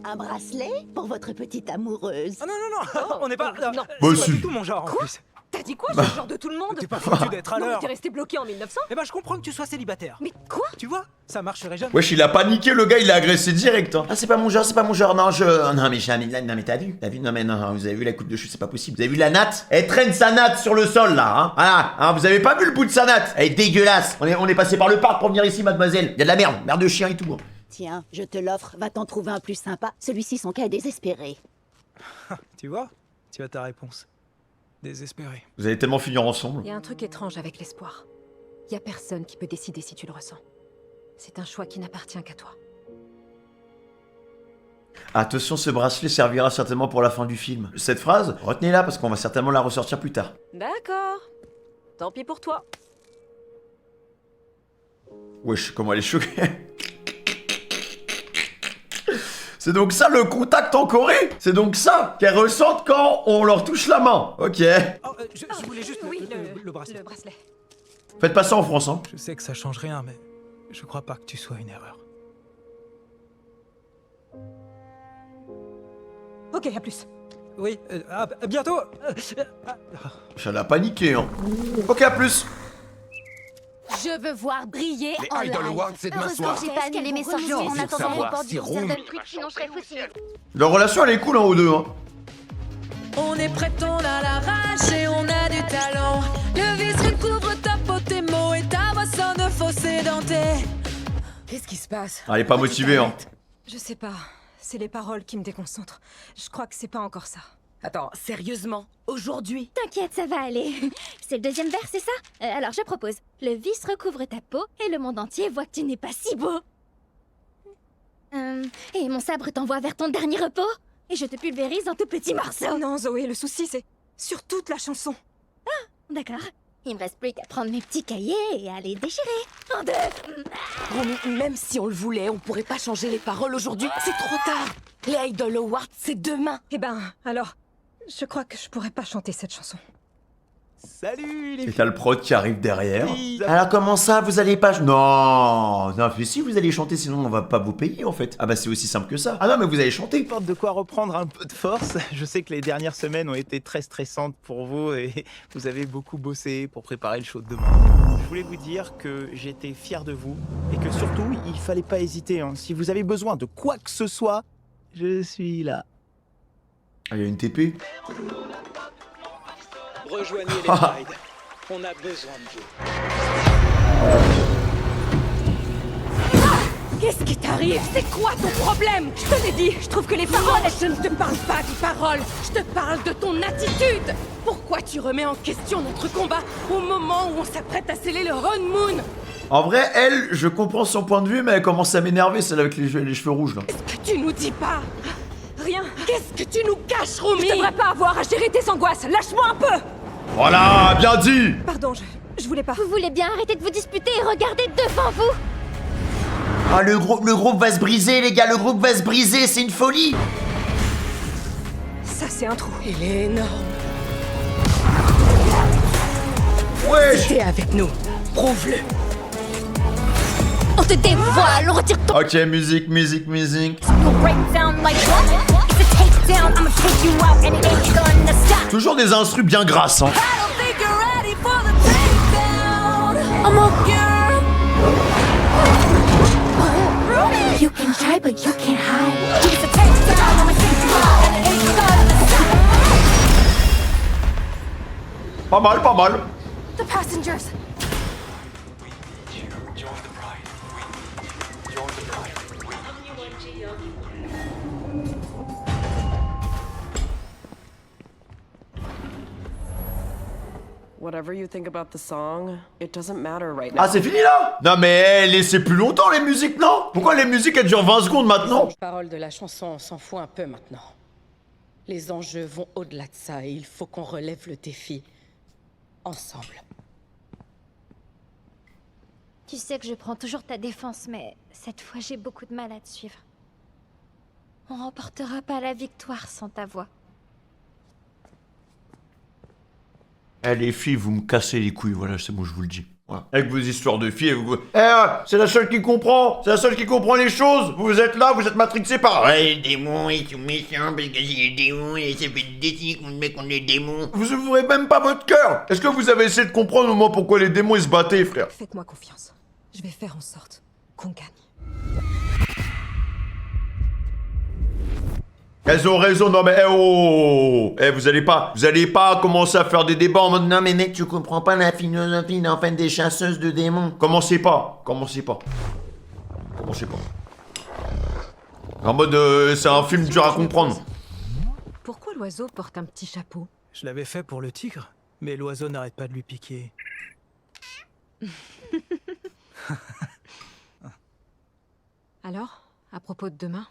Un bracelet pour votre petite amoureuse. Ah non, non, non, on n'est pas... non. Bah, c'est si. pas du tout mon genre, en plus. T'as dit quoi? Je suis le genre de tout le monde. T'es pas foutu d'être à Non, mais l'heure. t'es resté bloqué en 1900? Eh ben, je comprends que tu sois célibataire. Mais quoi? Tu vois, ça marcherait jamais. Wesh, il a paniqué, le gars, il l'a agressé direct. Hein. Ah, c'est pas mon genre, non, non, mais jamais, non, mais t'as vu? Non, mais non, vous avez vu la coupe de cheveux, c'est pas possible. Vous avez vu la natte? Elle traîne sa natte sur le sol, là, hein. Voilà, hein, vous avez pas vu le bout de sa natte? Elle est dégueulasse. On est passé par le parc pour venir ici, mademoiselle. Y a de la merde de chien et tout. Hein. Tiens, je te l'offre, va t'en trouver un plus sympa. Celui-ci, son cas est désespéré. Tu vois, tu as ta réponse. Désespéré. Vous allez tellement finir ensemble. Il y a un truc étrange avec l'espoir. Il y a personne qui peut décider si tu le ressens. C'est un choix qui n'appartient qu'à toi. Attention, ce bracelet servira certainement pour la fin du film. Cette phrase, retenez-la parce qu'on va certainement la ressortir plus tard. D'accord. Tant pis pour toi. Wesh, comment elle est choquée. C'est donc ça le contact en Corée? C'est donc ça qu'elles ressentent quand on leur touche la main? Ok. Je voulais juste le bracelet. Le bracelet. Faites pas ça en France, hein. Je sais que ça change rien, mais je crois pas que tu sois une erreur. Ok, à plus. Oui, à bientôt. Ça l'a paniqué, hein. Ok, à plus. Je veux voir briller Les en Idol live. Awards, c'est demain soir. Heureusement que j'ai pas annulé mes sorties en attendant savoir le report si du Room concert d'Untrix, sinon je serais foutu. Leur relation, elle est cool, hein, aux deux, hein. On est prêt, on a la rage et on a du talent. Le vice recouvre ta peau, tes mots et ta voix sonne fausse et dentée. Qu'est-ce qui se passe? Elle est pas motivée, hein. Je sais pas. C'est les paroles qui me déconcentrent. Je crois que c'est pas encore ça. Attends, sérieusement? Aujourd'hui? T'inquiète, ça va aller. C'est le deuxième vers, c'est ça? Alors je propose. Le vice recouvre ta peau et le monde entier voit que tu n'es pas si beau. Et mon sabre t'envoie vers ton dernier repos. Et je te pulvérise en tout petits morceaux. Non, Zoé, le souci c'est sur toute la chanson. Ah, d'accord. Il me reste plus qu'à prendre mes petits cahiers et à les déchirer. En deux. Romy, même si on le voulait, on pourrait pas changer les paroles aujourd'hui. C'est trop tard. Les Idol Awards, c'est demain. Eh ben, alors, je crois que je pourrais pas chanter cette chanson. Salut les Et t'as le prod qui arrive derrière. filles. Alors comment ça, vous allez pas... Non, mais si vous allez chanter, sinon on va pas vous payer en fait. Ah bah c'est aussi simple que ça. Ah non, mais vous allez chanter. Porte de quoi reprendre un peu de force. Je sais que les dernières semaines ont été très stressantes pour vous et vous avez beaucoup bossé pour préparer le show de demain. Je voulais vous dire que j'étais fier de vous et que surtout, il fallait pas hésiter. Hein. Si vous avez besoin de quoi que ce soit, je suis là. Ah, il y a une TP. Rejoignez les Pride. On a besoin de vous. Qu'est-ce qui t'arrive? C'est quoi ton problème? Je te l'ai dit, je trouve que les paroles... Je ne te parle pas des paroles, je te parle de ton attitude. Pourquoi tu remets en question notre combat au moment où on s'apprête à sceller le honeymoon? En vrai, elle, je comprends son point de vue, mais elle commence à m'énerver, celle avec les cheveux rouges, là. Qu'est-ce que tu nous dis pas? Rien. Qu'est-ce que tu nous caches, Romy? Je devrais pas avoir à gérer tes angoisses. Lâche-moi un peu. Voilà, bien dit. Pardon, je voulais pas. Vous voulez bien arrêter de vous disputer et regarder devant vous? Ah, le groupe va se briser, les gars, le groupe va se briser, c'est une folie. Ça, c'est un trou. Il est énorme. Ouais. T'es avec nous. Prouve-le. On te dévoile, on retire ton... Ok, musique. Toujours des instrus bien grasses, hein. You can try, but you can't hide. Pas mal. The passengers. Whatever you think about the song, it doesn't matter right now. Ah, c'est fini là? Non mais laissez plus longtemps les musiques, non? Pourquoi les musiques elles durent 20 secondes maintenant? Les paroles de la chanson, on s'en fout un peu maintenant. Les enjeux vont au-delà de ça et il faut qu'on relève le défi. Ensemble. Tu sais que je prends toujours ta défense, mais cette fois j'ai beaucoup de mal à te suivre. On remportera pas la victoire sans ta voix. Eh les filles, vous me cassez les couilles, voilà, c'est bon, je vous le dis. Voilà. Avec vos histoires de filles, vous... c'est la seule qui comprend. C'est la seule qui comprend les choses. Vous êtes là, vous êtes matrixés par... Ouais, les démons, ils sont méchants parce que c'est les démons et ça fait des décis qu'on met contre les démons. Vous ouvrez même pas votre cœur. Est-ce que vous avez essayé de comprendre au moins pourquoi les démons ils se battaient, frère? Faites-moi confiance. Je vais faire en sorte qu'on gagne. Elles ont raison, non mais vous allez pas commencer à faire des débats en mode non mais mec tu comprends pas la philosophie enfin des chasseuses de démons. Commencez pas. En mode c'est un film dur à comprendre. Pourquoi l'oiseau porte un petit chapeau? Je l'avais fait pour le tigre, mais l'oiseau n'arrête pas de lui piquer. Alors, à propos de demain,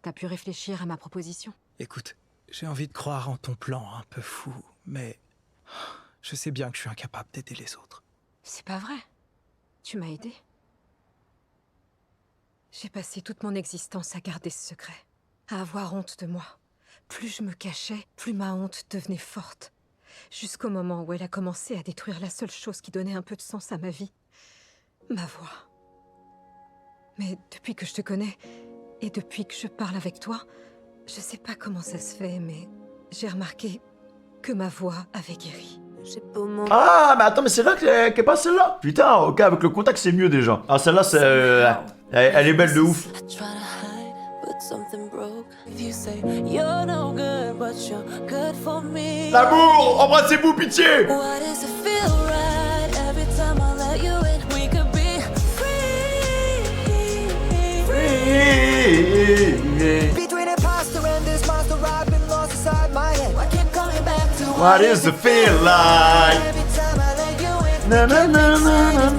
t'as pu réfléchir à ma proposition? Écoute, j'ai envie de croire en ton plan un peu fou, mais je sais bien que je suis incapable d'aider les autres. C'est pas vrai. Tu m'as aidé. J'ai passé toute mon existence à garder ce secret, à avoir honte de moi. Plus je me cachais, plus ma honte devenait forte. Jusqu'au moment où elle a commencé à détruire la seule chose qui donnait un peu de sens à ma vie. Ma voix. Mais depuis que je te connais, et depuis que je parle avec toi, je sais pas comment ça se fait, mais j'ai remarqué que ma voix avait guéri. J'ai beau mon... Ah, mais attends, mais c'est là qu'est pas celle-là? Putain, ok, avec le contact c'est mieux déjà. Ah, celle-là, c'est... elle est belle de ouf. L'amour, embrassez-vous, pitié. What is the feel like? Na na na na na.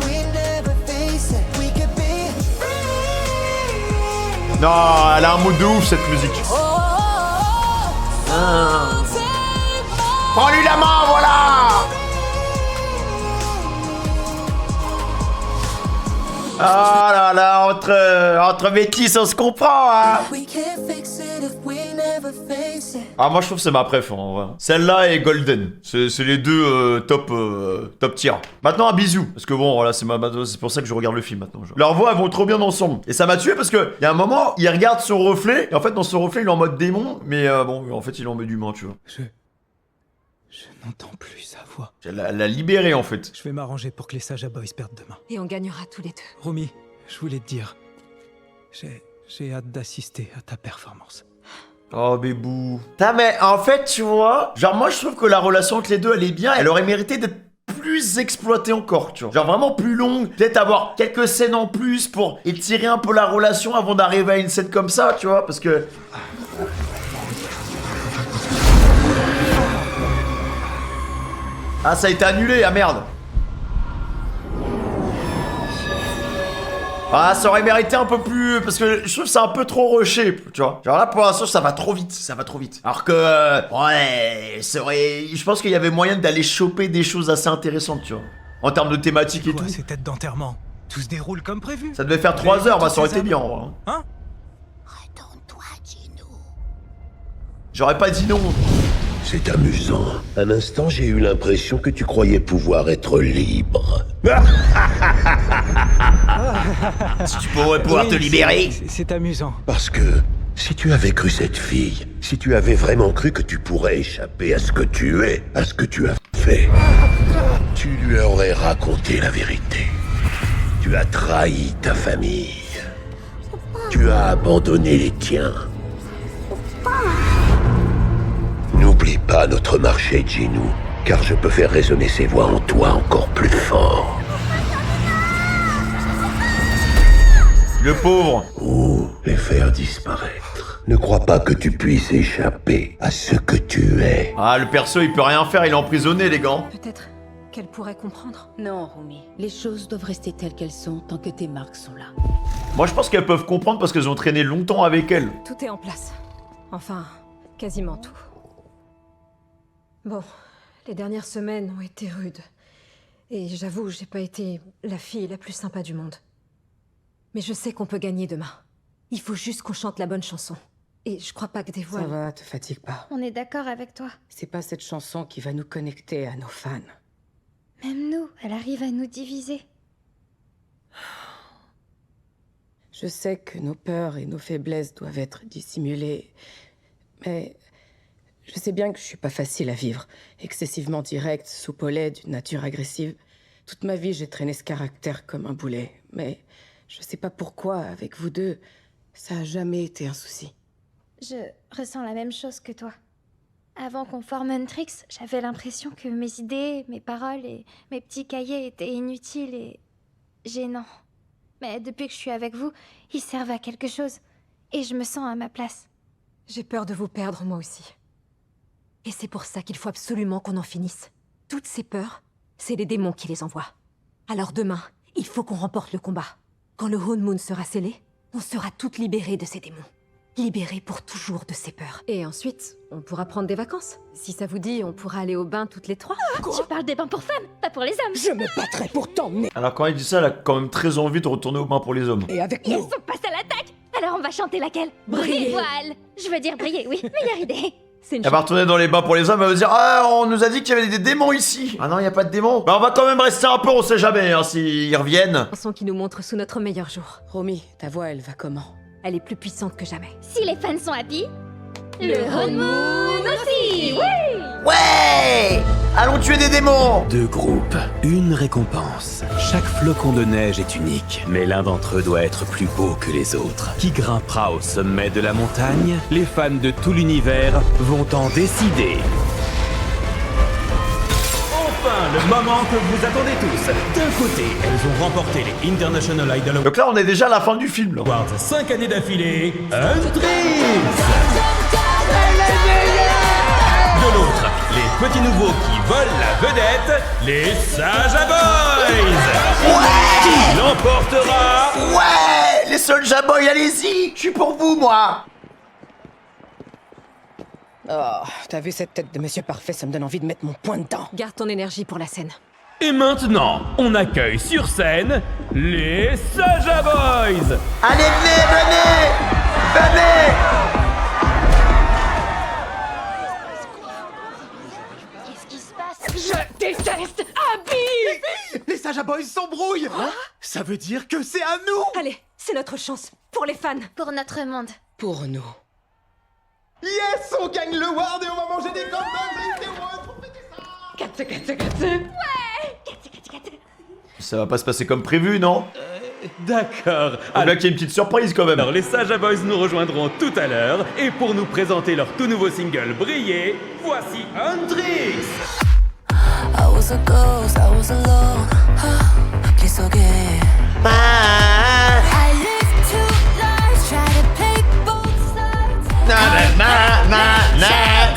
Non, elle a un mood de ouf cette musique. Prends-lui la main, voilà. Ah là là, entre métis, on se comprend, hein. Ah, moi je trouve que c'est ma préf en vrai. Celle-là et Golden. C'est les deux top tier. Maintenant un bisou. Parce que bon, voilà, c'est pour ça que je regarde le film maintenant. Genre. Leurs voix elles vont trop bien ensemble. Et ça m'a tué parce que il y a un moment, il regarde son reflet. Et en fait, dans son reflet, il est en mode démon. Mais bon, en fait, il est en mode humain, tu vois. Je n'entends plus sa voix. Elle l'a libéré en fait. Je vais m'arranger pour que les Saja Boys perdent demain. Et on gagnera tous les deux. Romy, je voulais te dire. J'ai hâte d'assister à ta performance. Oh bébou. Putain mais en fait tu vois, genre moi je trouve que la relation entre les deux elle est bien, elle aurait mérité d'être plus exploitée encore, tu vois. Genre vraiment plus longue, peut-être avoir quelques scènes en plus pour étirer un peu la relation avant d'arriver à une scène comme ça, tu vois, parce que... Ah, ça a été annulé, ah merde. Ah, ça aurait mérité un peu plus... Parce que je trouve que c'est un peu trop rushé, tu vois. Genre là, pour l'instant, ça va trop vite, ça va trop vite. Alors que... ouais, ça aurait... Je pense qu'il y avait moyen d'aller choper des choses assez intéressantes, tu vois. En termes de thématique et tout. Ces têtes d'enterrement, tout se déroule comme prévu. Ça devait faire 3 heures, bah ça aurait été bien, en vrai. Hein? J'aurais pas dit non. C'est amusant. Un instant, j'ai eu l'impression que tu croyais pouvoir être libre. Si tu pourrais pouvoir te libérer. C'est amusant. Parce que si tu avais cru cette fille, si tu avais vraiment cru que tu pourrais échapper à ce que tu es, à ce que tu as fait, tu lui aurais raconté la vérité. Tu as trahi ta famille. Tu as abandonné les tiens. N'oublie pas notre marché, Jinnu, car je peux faire résonner ces voix en toi encore plus fort. Le pauvre. Ou les faire disparaître. Ne crois pas que tu puisses échapper à ce que tu es. Ah, le perso, il peut rien faire, il est emprisonné, les gants. Peut-être qu'elle pourrait comprendre. Non, Rumi. Les choses doivent rester telles qu'elles sont tant que tes marques sont là. Moi, je pense qu'elles peuvent comprendre parce qu'elles ont traîné longtemps avec elle. Tout est en place. Enfin, quasiment tout. Bon, les dernières semaines ont été rudes. Et j'avoue, j'ai pas été la fille la plus sympa du monde. Mais je sais qu'on peut gagner demain. Il faut juste qu'on chante la bonne chanson. Et je crois pas que des voix... Ça va, te fatigue pas. On est d'accord avec toi. C'est pas cette chanson qui va nous connecter à nos fans. Même nous, elle arrive à nous diviser. Je sais que nos peurs et nos faiblesses doivent être dissimulées, mais je sais bien que je suis pas facile à vivre. Excessivement directe, soupolée, d'une nature agressive. Toute ma vie, j'ai traîné ce caractère comme un boulet, mais je sais pas pourquoi, avec vous deux, ça a jamais été un souci. Je ressens la même chose que toi. Avant qu'on forme Huntrix, j'avais l'impression que mes idées, mes paroles et mes petits cahiers étaient inutiles et gênants. Mais depuis que je suis avec vous, ils servent à quelque chose. Et je me sens à ma place. J'ai peur de vous perdre, moi aussi. Et c'est pour ça qu'il faut absolument qu'on en finisse. Toutes ces peurs, c'est les démons qui les envoient. Alors demain, il faut qu'on remporte le combat. Quand le Hone Moon sera scellé, on sera toutes libérées de ces démons. Libérées pour toujours de ces peurs. Et ensuite, on pourra prendre des vacances. Si ça vous dit, on pourra aller au bain toutes les trois. Je parle des bains pour femmes, pas pour les hommes. Je me battrai pour t'emmener. Alors quand il dit ça, elle a quand même très envie de retourner au bain pour les hommes. Et avec Yes, nous. on passe à l'attaque. Alors on va chanter laquelle? Briller. Voile. Je veux dire briller, oui. Meilleure idée. C'est une Elle va retourner dans les bains pour les hommes, elle va dire ah, on nous a dit qu'il y avait des démons ici. Ah non, il y a pas de démons. Bah on va quand même rester un peu, on sait jamais hein, s'ils reviennent. chanson qui nous montre sous notre meilleur jour. Romy, ta voix, elle va comment? Elle est plus puissante que jamais. Si les fans sont happy, le Hone Moon aussi. Oui. Ouais. Allons tuer des démons. 2 groupes, une récompense. Chaque flocon de neige est unique, mais l'un d'entre eux doit être plus beau que les autres. Qui grimpera au sommet de la montagne? Les fans de tout l'univers vont en décider. Enfin, le moment que vous attendez tous. D'un côté, elles ont remporté les International Idol Donc là, on est déjà à la fin du film. Là. Awards 5 années d'affilée. Huntrix. De l'autre, les petits nouveaux qui volent la vedette, les Saja Boys. Qui l'emportera? Ouais. Les Soulja Boys, allez-y. Je suis pour vous, moi. Oh, t'as vu cette tête de Monsieur Parfait, ça me donne envie de mettre mon poing dedans. Garde ton énergie pour la scène. Et maintenant, on accueille sur scène les Saja Boys. Allez, venez. Qu'est-ce qui se passe? Je déteste Abby. Les Saja Boys s'embrouillent. Ça veut dire que c'est à nous. Allez, c'est notre chance. Pour les fans. Pour notre monde. Pour nous. Yes, on gagne le Ward et on va manger des cornes Ça va pas se passer comme prévu, non? D'accord. Faut bien qu'il y ait une petite surprise quand même. Alors les Saja Boys nous rejoindront tout à l'heure et pour nous présenter leur tout nouveau single Briller, voici Huntrix. was a ghost, I was alone. Please forget. I lived two lives, try to play both sides.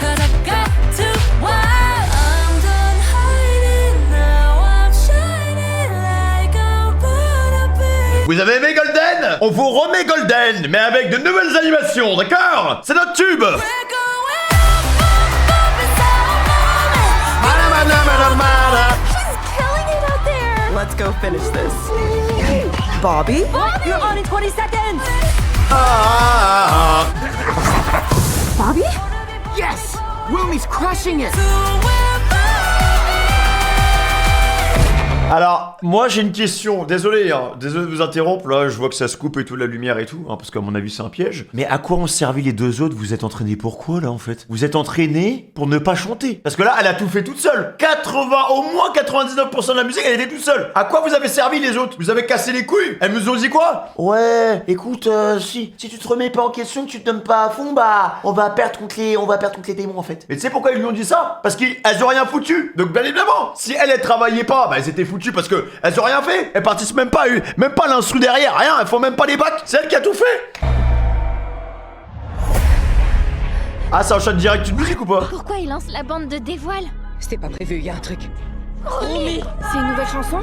Cause I've got to wild. I'm done hiding now, I'm shining like a butterbeer. Vous avez aimé Golden? On vous remet Golden, mais avec de nouvelles animations, d'accord? C'est notre tube. Let's go finish this. Bobby? You're on in 20 seconds! Bobby? Yes! Rumi's crushing it! Alors, moi j'ai une question, désolé de vous interrompre, là je vois que ça se coupe et tout, la lumière et tout, parce qu'à mon avis c'est un piège. Mais à quoi ont servi les deux autres? Vous êtes entraînés pour quoi là en fait? Vous êtes entraînés pour ne pas chanter. Parce que là elle a tout fait toute seule. Au moins 99% de la musique elle était toute seule. À quoi vous avez servi les autres? Vous avez cassé les couilles? Elles nous ont dit quoi? Ouais, écoute, si tu te remets pas en question, que tu te donnes pas à fond, bah on va perdre contre les démons en fait. Et tu sais pourquoi ils lui ont dit ça? Parce qu'elles ont rien foutu. Donc bien évidemment, si elles travaillaient pas, bah elles étaient foutues parce que elles ont rien fait. Elles participent même pas l'instru derrière, rien, elles font même pas les bacs. C'est elle qui a tout fait. Ah, ça enchaîne direct une musique ou pas? Pourquoi il lance la bande de dévoile? C'était pas prévu, y a un truc. Romy, c'est une nouvelle chanson?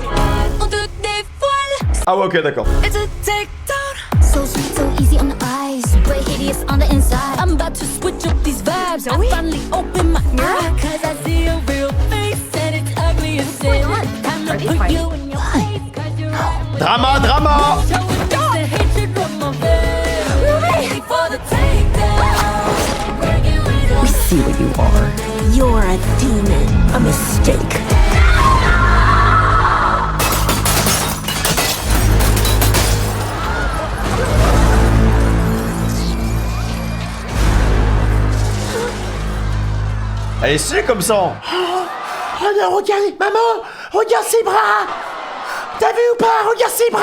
On te dévoile. Ah ouais, ok, d'accord. It's a takedown. So sweet, so easy on the eyes, but hideous on the inside. I'm about to switch up these vibes. I finally open my eyes, cause I see a real face and it's ugly as sin. Time to put you in your place, cause you're all Drama, drama. the hatred from my face. Ready for the takedown. We see what you are. You're a demon, a mistake. Allez, c'est comme ça. Oh non, regardez, maman, regarde ses bras. T'as vu ou pas? Regarde ses bras.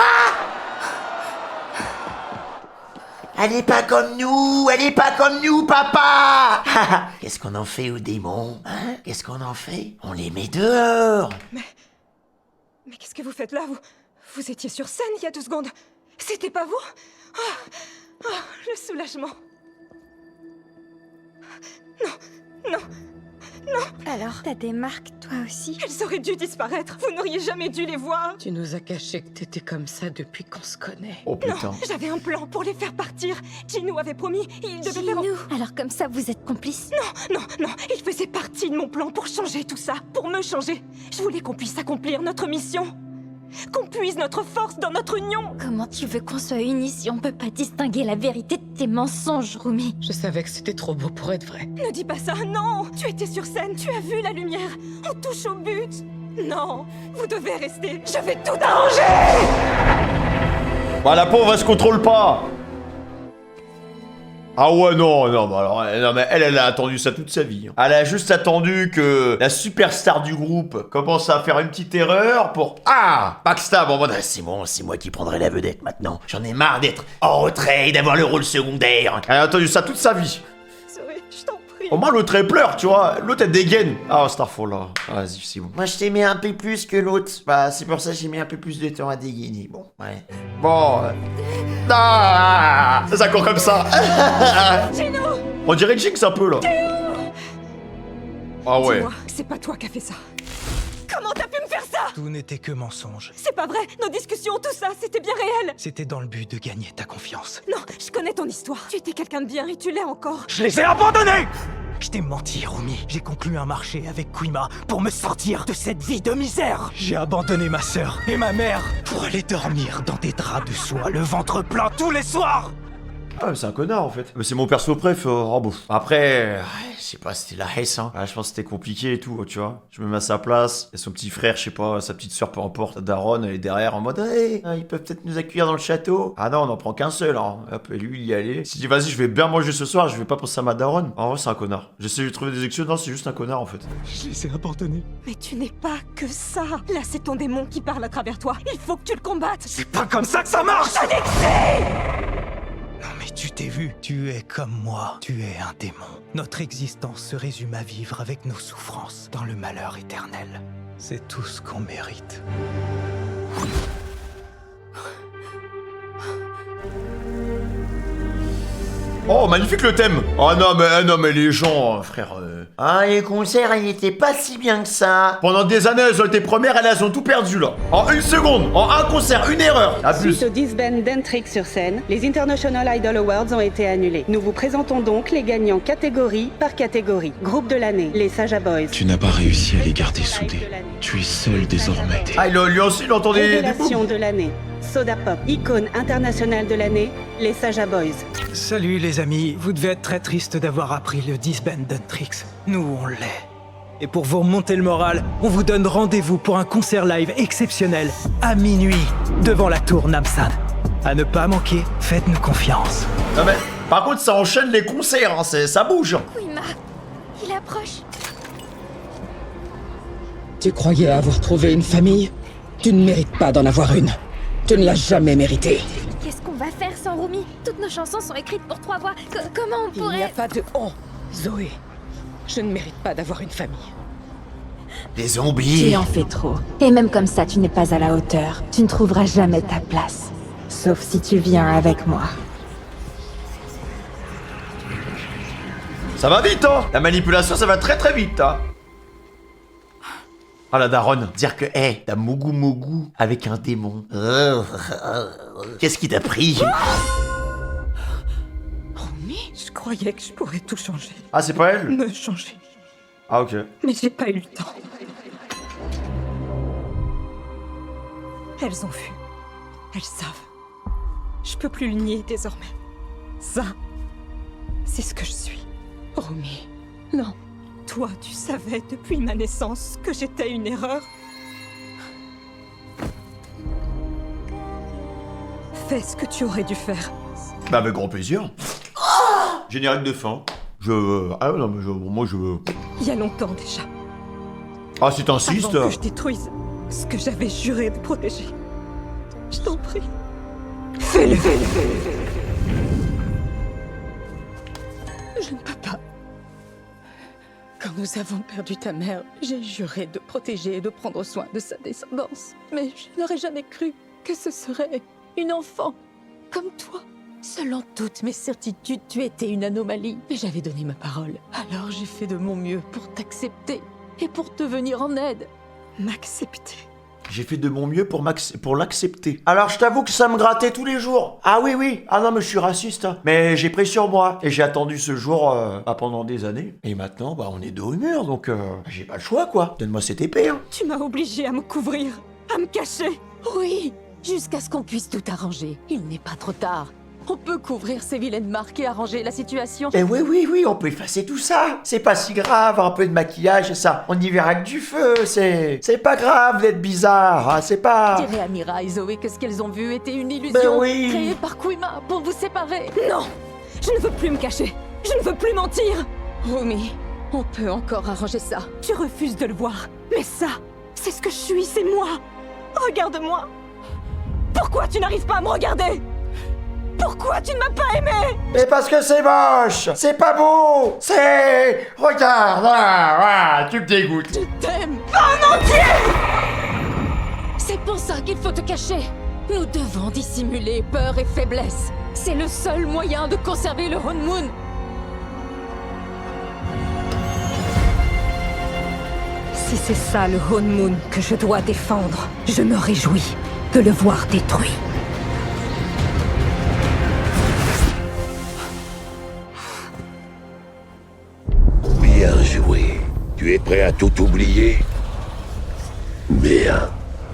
Elle est pas comme nous, papa. Qu'est-ce qu'on en fait aux démons, hein? Qu'est-ce qu'on en fait? On les met dehors. Mais qu'est-ce que vous faites là? Vous étiez sur scène il y a 2 secondes. C'était pas vous? Oh, le soulagement. Non. Alors, t'as des marques, toi aussi? Elles auraient dû disparaître. Vous n'auriez jamais dû les voir. Tu nous as caché que t'étais comme ça depuis qu'on se connaît. Oh putain. Non, j'avais un plan pour les faire partir. Jinoo avait promis, il devait faire... Alors comme ça, vous êtes complices? Non, il faisait partie de mon plan pour changer tout ça, pour me changer. Je voulais qu'on puisse accomplir notre mission. Qu'on puise notre force dans notre union. Comment tu veux qu'on soit unis si on peut pas distinguer la vérité de tes mensonges, Rumi? Je savais que c'était trop beau pour être vrai. Ne dis pas ça, non! Tu étais sur scène, tu as vu la lumière. On touche au but. Non, vous devez rester. Je vais tout arranger! Bah la pauvre elle se contrôle pas. Ah ouais non, bah alors, non mais elle a attendu ça toute sa vie. Elle a juste attendu que la superstar du groupe commence à faire une petite erreur pour... Ah, backstab en mode c'est bon, c'est moi qui prendrai la vedette maintenant. J'en ai marre d'être en retrait et d'avoir le rôle secondaire. Elle a attendu ça toute sa vie. Zoé, je t'en prie. Au moins l'autre elle pleure, tu vois. L'autre elle dégaine. Ah, Starfall là. Ah, vas-y, c'est bon. Moi je t'aimais un peu plus que l'autre. Bah c'est pour ça que j'ai mis un peu plus de temps à dégainer. Bon, ouais. Bon... Ah, ça court comme ça. On dirait Jinx un peu là. Ah ouais. Dis-moi, c'est pas toi qui as fait ça. Comment t'as pu me faire ça? Tout n'était que mensonge. C'est pas vrai, nos discussions, tout ça, c'était bien réel. C'était dans le but de gagner ta confiance. Non, je connais ton histoire. Tu étais quelqu'un de bien et tu l'es encore. Je les ai abandonnés! Je t'ai menti, Rumi. J'ai conclu un marché avec Kwima pour me sortir de cette vie de misère. J'ai abandonné ma sœur et ma mère pour aller dormir dans des draps de soie, le ventre plein tous les soirs. Ah mais c'est un connard en fait. Mais c'est mon perso préf, oh bon. Après, je sais pas, c'était la haisse hein. Ouais, je pense que c'était compliqué et tout, tu vois. Je me mets à sa place, et son petit frère, je sais pas, sa petite soeur, peu importe, Daron, elle est derrière en mode hey, ils peuvent peut-être nous accueillir dans le château. Ah non, on en prend qu'un seul, hein. Hop, et lui, il y allait. Il s'est dit vas-y, je vais bien manger ce soir, je vais pas penser à ma Daron. En vrai, c'est un connard. J'essaie de lui trouver des excuses, non, c'est juste un connard en fait. Je les ai abandonnés. Mais tu n'es pas que ça. Là, c'est ton démon qui parle à travers toi. Il faut que tu le combattes. C'est pas comme ça que ça marche. Je dis que si! Non mais tu t'es vu, tu es comme moi, tu es un démon. Notre existence se résume à vivre avec nos souffrances dans le malheur éternel. C'est tout ce qu'on mérite. Oh, magnifique le thème. Oh non mais les gens, frère... Ah, les concerts, ils étaient pas si bien que ça. Pendant des années, elles ont été premières, elles ont tout perdu, là. En une seconde, en un concert, une erreur. À plus. Suite au disband d'Entrix sur scène, les International Idol Awards ont été annulés. Nous vous présentons donc les gagnants catégorie par catégorie. Groupe de l'année, les Saja Boys. Tu n'as pas réussi à les garder soudés. Tu es seul désormais. Ah, lui aussi, il entend des Révélation de l'année, Soda Pop. Icône internationale de l'année, les Saja Boys. Salut les amis, vous devez être très triste d'avoir appris le disband d'Entrix. Nous, on l'est. Et pour vous remonter le moral, on vous donne rendez-vous pour un concert live exceptionnel à minuit devant la tour Namsan. À ne pas manquer, faites-nous confiance. Non mais, par contre, ça enchaîne les concerts, hein, ça bouge. Kuima, il approche. Tu croyais avoir trouvé une famille? Tu ne mérites pas d'en avoir une. Tu ne l'as jamais mérité. Qu'est-ce qu'on va faire sans Rumi? Toutes nos chansons sont écrites pour 3 voix. Comment on pourrait... Il n'y a pas de on, Zoé. Je ne mérite pas d'avoir une famille. Des zombies. Tu en fais trop. Et même comme ça, tu n'es pas à la hauteur. Tu ne trouveras jamais ta place. Sauf si tu viens avec moi. Ça va vite, hein. La manipulation, ça va très très vite, hein. Ah la daronne, dire que, t'as Mogu avec un démon. Qu'est-ce qui t'a pris? Romy, je croyais que je pourrais tout changer. Ah, c'est pas elle? Me changer. Ah, ok. Mais j'ai pas eu le temps. Elles ont vu. Elles savent. Je peux plus le nier désormais. Ça, c'est ce que je suis. Romy, non. Toi, tu savais depuis ma naissance que j'étais une erreur. Fais ce que tu aurais dû faire. Bah avec grand plaisir. Générique de fin. Ah non mais moi je veux... Il y a longtemps déjà. Ah si t'insistes... Avant que je détruise ce que j'avais juré de protéger. Je t'en prie. Fais-le. Je ne peux pas. Quand nous avons perdu ta mère, j'ai juré de protéger et de prendre soin de sa descendance. Mais je n'aurais jamais cru que ce serait une enfant comme toi. Selon toutes mes certitudes, tu étais une anomalie. Mais j'avais donné ma parole. Alors j'ai fait de mon mieux pour t'accepter et pour te venir en aide. M'accepter. J'ai fait de mon mieux pour l'accepter. Alors je t'avoue que ça me grattait tous les jours. Ah oui. Ah non mais je suis raciste. Hein. Mais j'ai pris sur moi. Et j'ai attendu ce jour pendant des années. Et maintenant, on est dos au mur. Donc j'ai pas le choix quoi. Donne-moi cette épée. Hein. Tu m'as obligé à me couvrir. À me cacher. Oui, jusqu'à ce qu'on puisse tout arranger. Il n'est pas trop tard. On peut couvrir ces vilaines marques et arranger la situation. Eh oui, on peut effacer tout ça. C'est pas si grave, un peu de maquillage et ça. On y verra que du feu, c'est pas grave d'être bizarre, hein, c'est pas... Dirais à Mira et Zoé que ce qu'elles ont vu était une illusion créée par Kuima pour vous séparer. Non, je ne veux plus me cacher. Je ne veux plus mentir. Romy, on peut encore arranger ça. Tu refuses de le voir. Mais ça, c'est ce que je suis, c'est moi. Regarde-moi. Pourquoi tu n'arrives pas à me regarder? Pourquoi tu ne m'as pas aimé? Mais parce que c'est moche. C'est pas beau. C'est... Regarde, là, tu me dégoûtes. Je t'aime. En entier. C'est pour ça qu'il faut te cacher. Nous devons dissimuler peur et faiblesse. C'est le seul moyen de conserver le Honmoon. Si c'est ça le Honmoon que je dois défendre, je me réjouis de le voir détruit. Bien joué. Tu es prêt à tout oublier? Bien.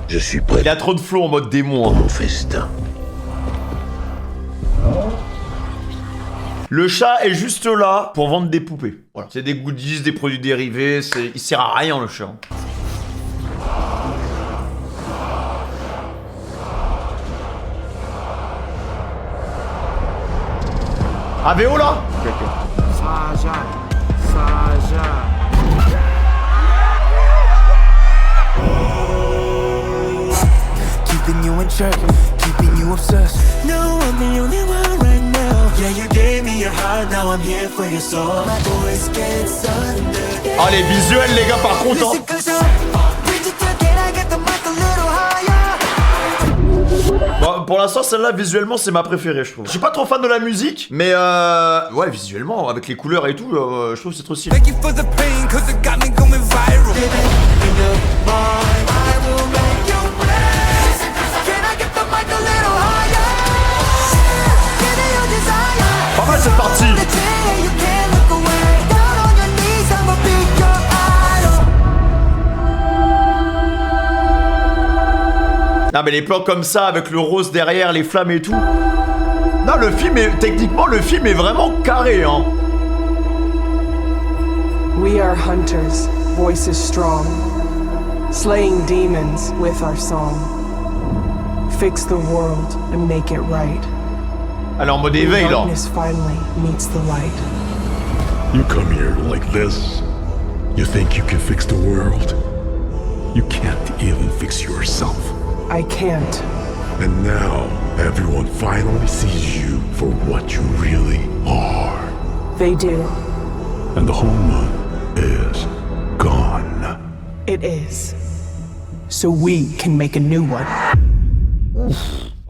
Je suis prêt. Il a trop de flow en mode démon. Mon festin. Le chat est juste là pour vendre des poupées. Voilà. C'est des goodies, des produits dérivés, il sert à rien le chat. AVO là? Saja. Keeping you in check, keeping you obsessed. No, I'm the only one right now. Yeah, you gave me your heart, now I'm here for your soul. My voice gets under. Ah les visuels les gars par contre. Bon, pour l'instant, celle-là, visuellement, c'est ma préférée, je trouve. Je suis pas trop fan de la musique, mais ouais, visuellement, avec les couleurs et tout, je trouve que c'est trop stylé. Pas mal cette partie. Non mais les plans comme ça, avec le rose derrière, les flammes et tout. Non, le film est... Techniquement, le film est vraiment carré, hein. We are hunters, voices strong, slaying demons with our song. Fix the world and make it right. Alors en mode éveil, là. Darkness finally meets the light. You come here like this. You think you can fix the world? You can't even fix yourself. I can't. And now, everyone finally sees you for what you really are. They do. And the whole moon is gone. It is. So we can make a new one.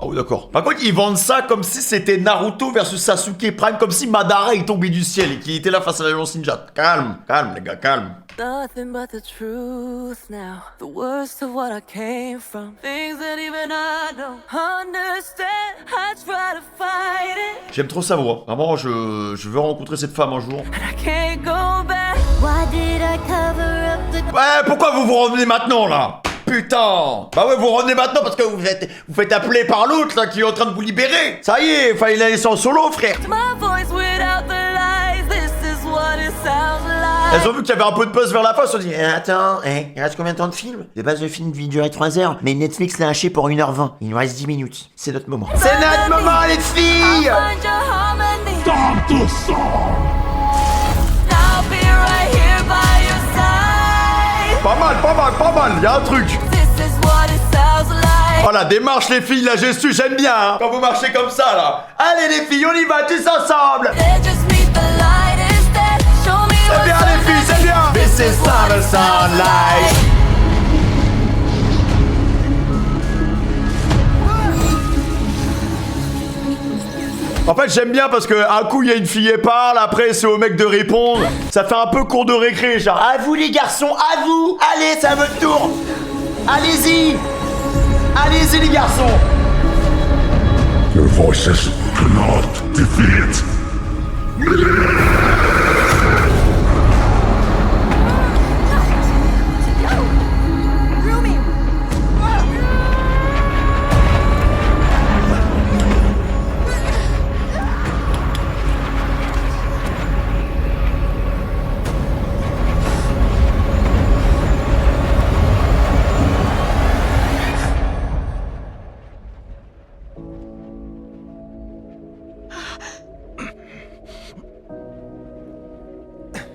Ah oui, d'accord. Par contre, ils vendent ça comme si c'était Naruto versus Sasuke Prime, comme si Madara est tombé du ciel et qu'il était là face à l'Alliance Ninja. Calme, calme, les gars, calme. Nothing but the truth now. The worst of what I came from. Things that even I don't understand. I try to fight it. J'aime trop sa voix. Vraiment, je veux rencontrer cette femme un jour. I can't go back. Why did I cover up the... Ouais, pourquoi vous revenez maintenant, là? Putain! Bah ouais, vous revenez maintenant parce que vous faites appeler par l'autre, là, qui est en train de vous libérer. Ça y est, fallait la laisser en solo, frère. My voice without the lies. This is what it sounds like. Elles ont vu qu'il y avait un peu de buzz vers la fin, elles se sont dit attends, il reste combien de temps de film? De base, le film devait durer 3 heures, mais Netflix l'a haché pour 1h20. Il nous reste 10 minutes. C'est notre moment. C'est notre moment, les filles! Stop the song! I'll be right here by your side. Pas mal, pas mal, pas mal, y'a un truc. This is what it sounds like. Oh la démarche, les filles, la gestu, j'aime bien, hein. Quand vous marchez comme ça, là. Allez, les filles, on y va, tous ensemble. C'est bien, les filles, c'est bien. This is not a sunlight. En fait, j'aime bien parce que un coup il y a une fille et parle, après c'est au mec de répondre. Ça fait un peu cours de récré, genre à vous les garçons, à vous. Allez, c'est à votre tour. Allez-y. Allez-y les garçons. Your voices cannot defeat.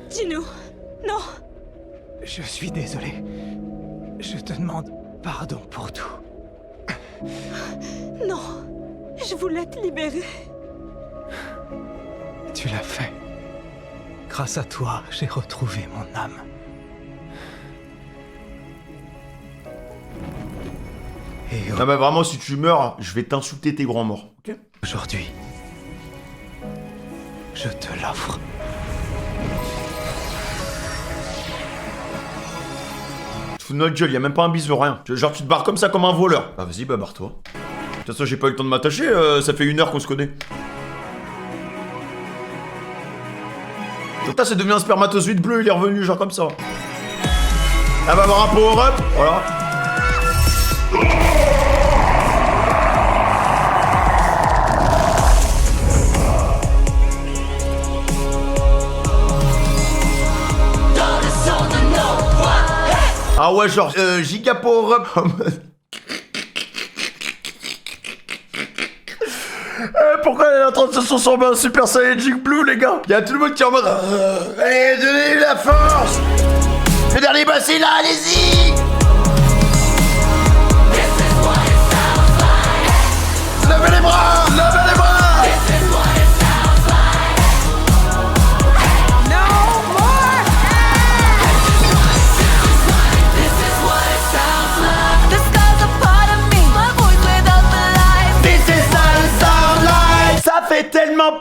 Dis-nous, non. Je suis désolé. Je te demande pardon pour tout. Non, je voulais te libérer. Tu l'as fait. Grâce à toi, j'ai retrouvé mon âme. Et Ah bah vraiment, si tu meurs, je vais t'insulter tes grands morts, ok? aujourd'hui, je te l'offre. Tu fous de notre gueule, y'a même pas un bisou, rien. Genre tu te barres comme ça comme un voleur. Bah vas-y, bah barre-toi. De toute façon, j'ai pas eu le temps de m'attacher, ça fait 1 heure qu'on se connaît. Putain, c'est devenu un spermatozoïde bleu, il est revenu genre comme ça. Elle va avoir un power-up, voilà. Ah ouais, genre, giga power-up. Pourquoi elle est en train de se transformer en Super Saiyajin Blue, les gars? Y'a tout le monde qui est en mode allez, donnez-lui la force. Le dernier boss est là, allez-y. Levez les bras, levez les bras.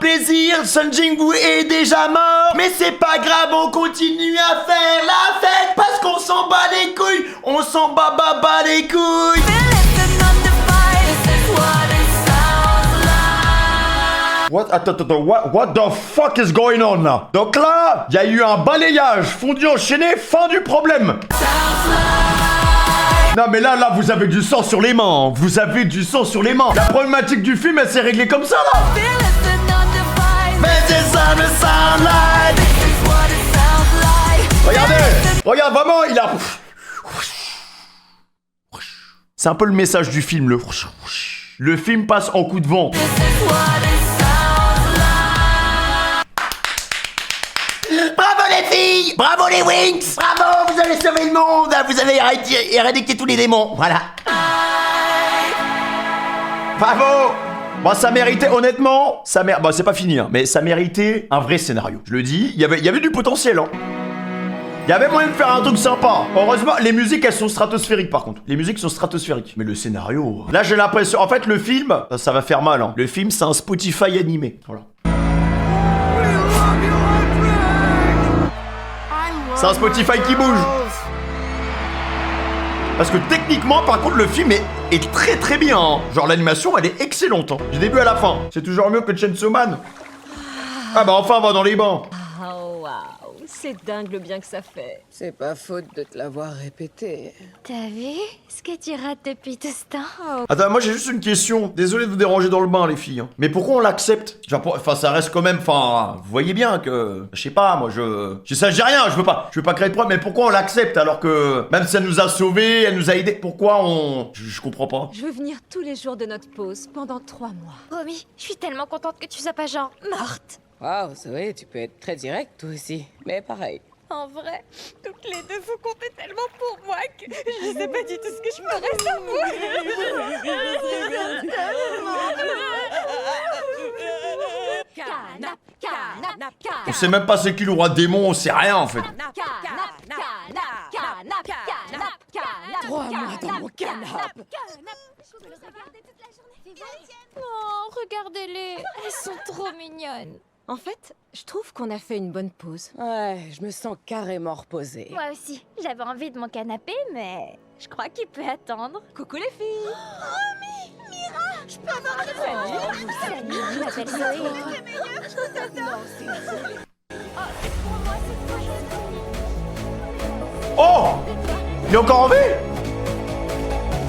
plaisir, Sun Jingwoo est déjà mort. Mais c'est pas grave, on continue à faire la fête parce qu'on s'en bat les couilles. On s'en bat les couilles. Attends, what the fuck is going on là? Donc là, il y a eu un balayage, fondu enchaîné, fin du problème. Non mais là, vous avez du sang sur les mains. Vous avez du sang sur les mains. La problématique du film, elle s'est réglée comme ça là. Mais c'est ça le soundlight. Regarde, vraiment, il a... C'est un peu le message du film, le film passe en coup de vent. Bravo les filles! Bravo les Wings! Bravo, vous avez sauvé le monde! Vous avez éradiqué tous les démons, voilà. Bravo! Bon, ça méritait, honnêtement, bon, c'est pas fini, hein, mais ça méritait un vrai scénario. Je le dis, il y avait du potentiel, hein. Il y avait moyen de faire un truc sympa. Heureusement, les musiques, elles sont stratosphériques, par contre. Les musiques sont stratosphériques. Mais le scénario... Là, j'ai l'impression... En fait, le film... Ça va faire mal, hein. Le film, c'est un Spotify animé. Voilà. C'est un Spotify qui bouge. Parce que techniquement, par contre, le film est très très bien. Hein. Genre, l'animation, elle est excellente. Hein. Du début à la fin. C'est toujours mieux que Chainsaw Man. Ah bah enfin, on va dans les bains. Oh waouh, c'est dingue le bien que ça fait. C'est pas faute de te l'avoir répété. T'as vu ce que tu rates depuis tout ce temps? Attends, moi j'ai juste une question. Désolé de vous déranger dans le bain, les filles. Hein. Mais pourquoi on l'accepte? Genre, enfin, ça reste quand même. Enfin, vous voyez bien que. Je sais pas, moi ça, j'ai rien. Je veux pas créer de problème. Mais pourquoi on l'accepte alors que même si elle nous a sauvés, elle nous a aidés, pourquoi on. Je comprends pas. Je veux venir tous les jours de notre pause pendant 3 mois. Promis, je suis tellement contente que tu sois pas genre morte. Waouh, Zoé, tu peux être très direct toi aussi. Mais pareil. En vrai, toutes les deux vous comptez tellement pour moi que je sais pas du tout ce que je ferais sans vous. On sait même pas c'est qui le roi démon, on sait rien en fait. 3 mois dans mon canapé. Oh, regardez-les, elles sont trop mignonnes. En fait, je trouve qu'on a fait une bonne pause. Ouais, je me sens carrément reposée. Moi aussi, j'avais envie de mon canapé, mais je crois qu'il peut attendre. Coucou les filles. Oh, Mira, je peux avoir un salut, je m'appelle Zoé. Oh! Il est encore en vie?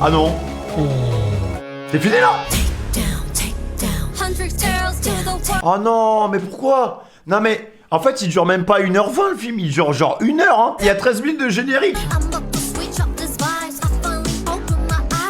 Ah non. C'est fini là? Oh non, mais pourquoi? Non mais, en fait, il dure même pas 1h20 le film, il dure genre 1 heure, hein. Il y a 13 minutes de générique.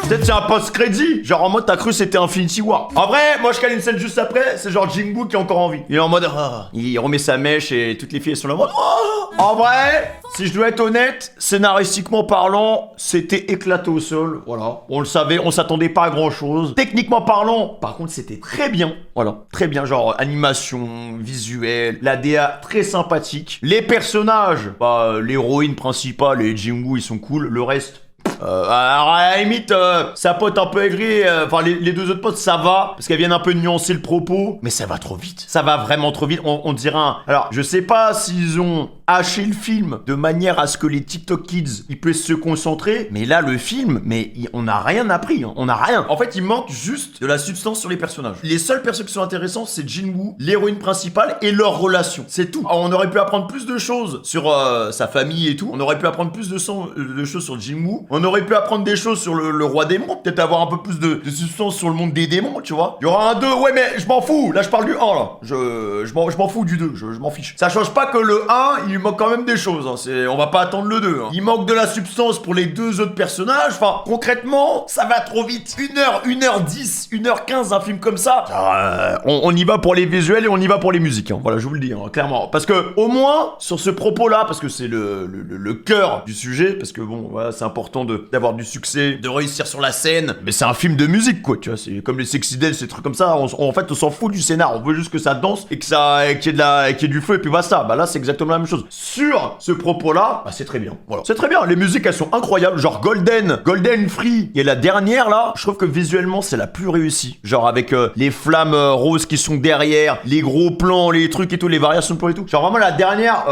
Peut-être c'est un post-crédit, genre en mode t'as cru c'était Infinity War. En vrai, moi je cale une scène juste après, c'est genre Jingwoo qui est encore en vie. Il est en mode, il remet sa mèche et toutes les filles sont là en mode, oh. En vrai, si je dois être honnête, scénaristiquement parlant, c'était éclaté au sol, voilà. On le savait, on s'attendait pas à grand chose. Techniquement parlant, par contre c'était très bien, voilà. Très bien, genre animation, visuel, la DA très sympathique. Les personnages, bah l'héroïne principale et Jingwoo ils sont cool, le reste... alors à la limite, sa pote un peu aigrie, enfin les deux autres potes ça va, parce qu'elles viennent un peu nuancer le propos, mais ça va trop vite, ça va vraiment trop vite, on dirait un... Alors, je sais pas s'ils ont haché le film de manière à ce que les TikTok Kids, ils puissent se concentrer, mais là, le film, on n'a rien appris, hein. On n'a rien. En fait, il manque juste de la substance sur les personnages. Les seules personnes qui sont intéressantes, c'est Jingwoo, l'héroïne principale, et leur relation, c'est tout. Alors, on aurait pu apprendre plus de choses sur sa famille et tout, on aurait pu apprendre plus de choses sur Jingwoo, on aurait pu apprendre des choses sur le roi démon, peut-être avoir un peu plus de substance sur le monde des démons, tu vois. Il y aura un 2, ouais mais je m'en fous, là je parle du 1 là, je m'en fous du 2, je m'en fiche. Ça change pas que le 1, il manque quand même des choses, hein. On va pas attendre le 2, hein. Il manque de la substance pour les deux autres personnages, enfin concrètement, ça va trop vite. 1h10, 1h15, un film comme ça, on y va pour les visuels et on y va pour les musiques, hein. Voilà, je vous le dis, hein, clairement. Parce que au moins, sur ce propos là, parce que c'est le cœur du sujet, parce que bon, voilà, c'est important de d'avoir du succès, de réussir sur la scène. Mais c'est un film de musique, quoi, tu vois. C'est comme les Sexy Dolls, ces trucs comme ça. En fait, on s'en fout du scénar. On veut juste que ça danse et qu'il y ait du feu et puis basta. Bah là, c'est exactement la même chose. Sur ce propos-là, bah c'est très bien. Voilà. C'est très bien. Les musiques, elles sont incroyables. Genre Golden Free. Et la dernière, là, je trouve que visuellement, c'est la plus réussie. Genre avec les flammes roses qui sont derrière, les gros plans, les trucs et tout, les variations de plans et tout. Genre vraiment la dernière,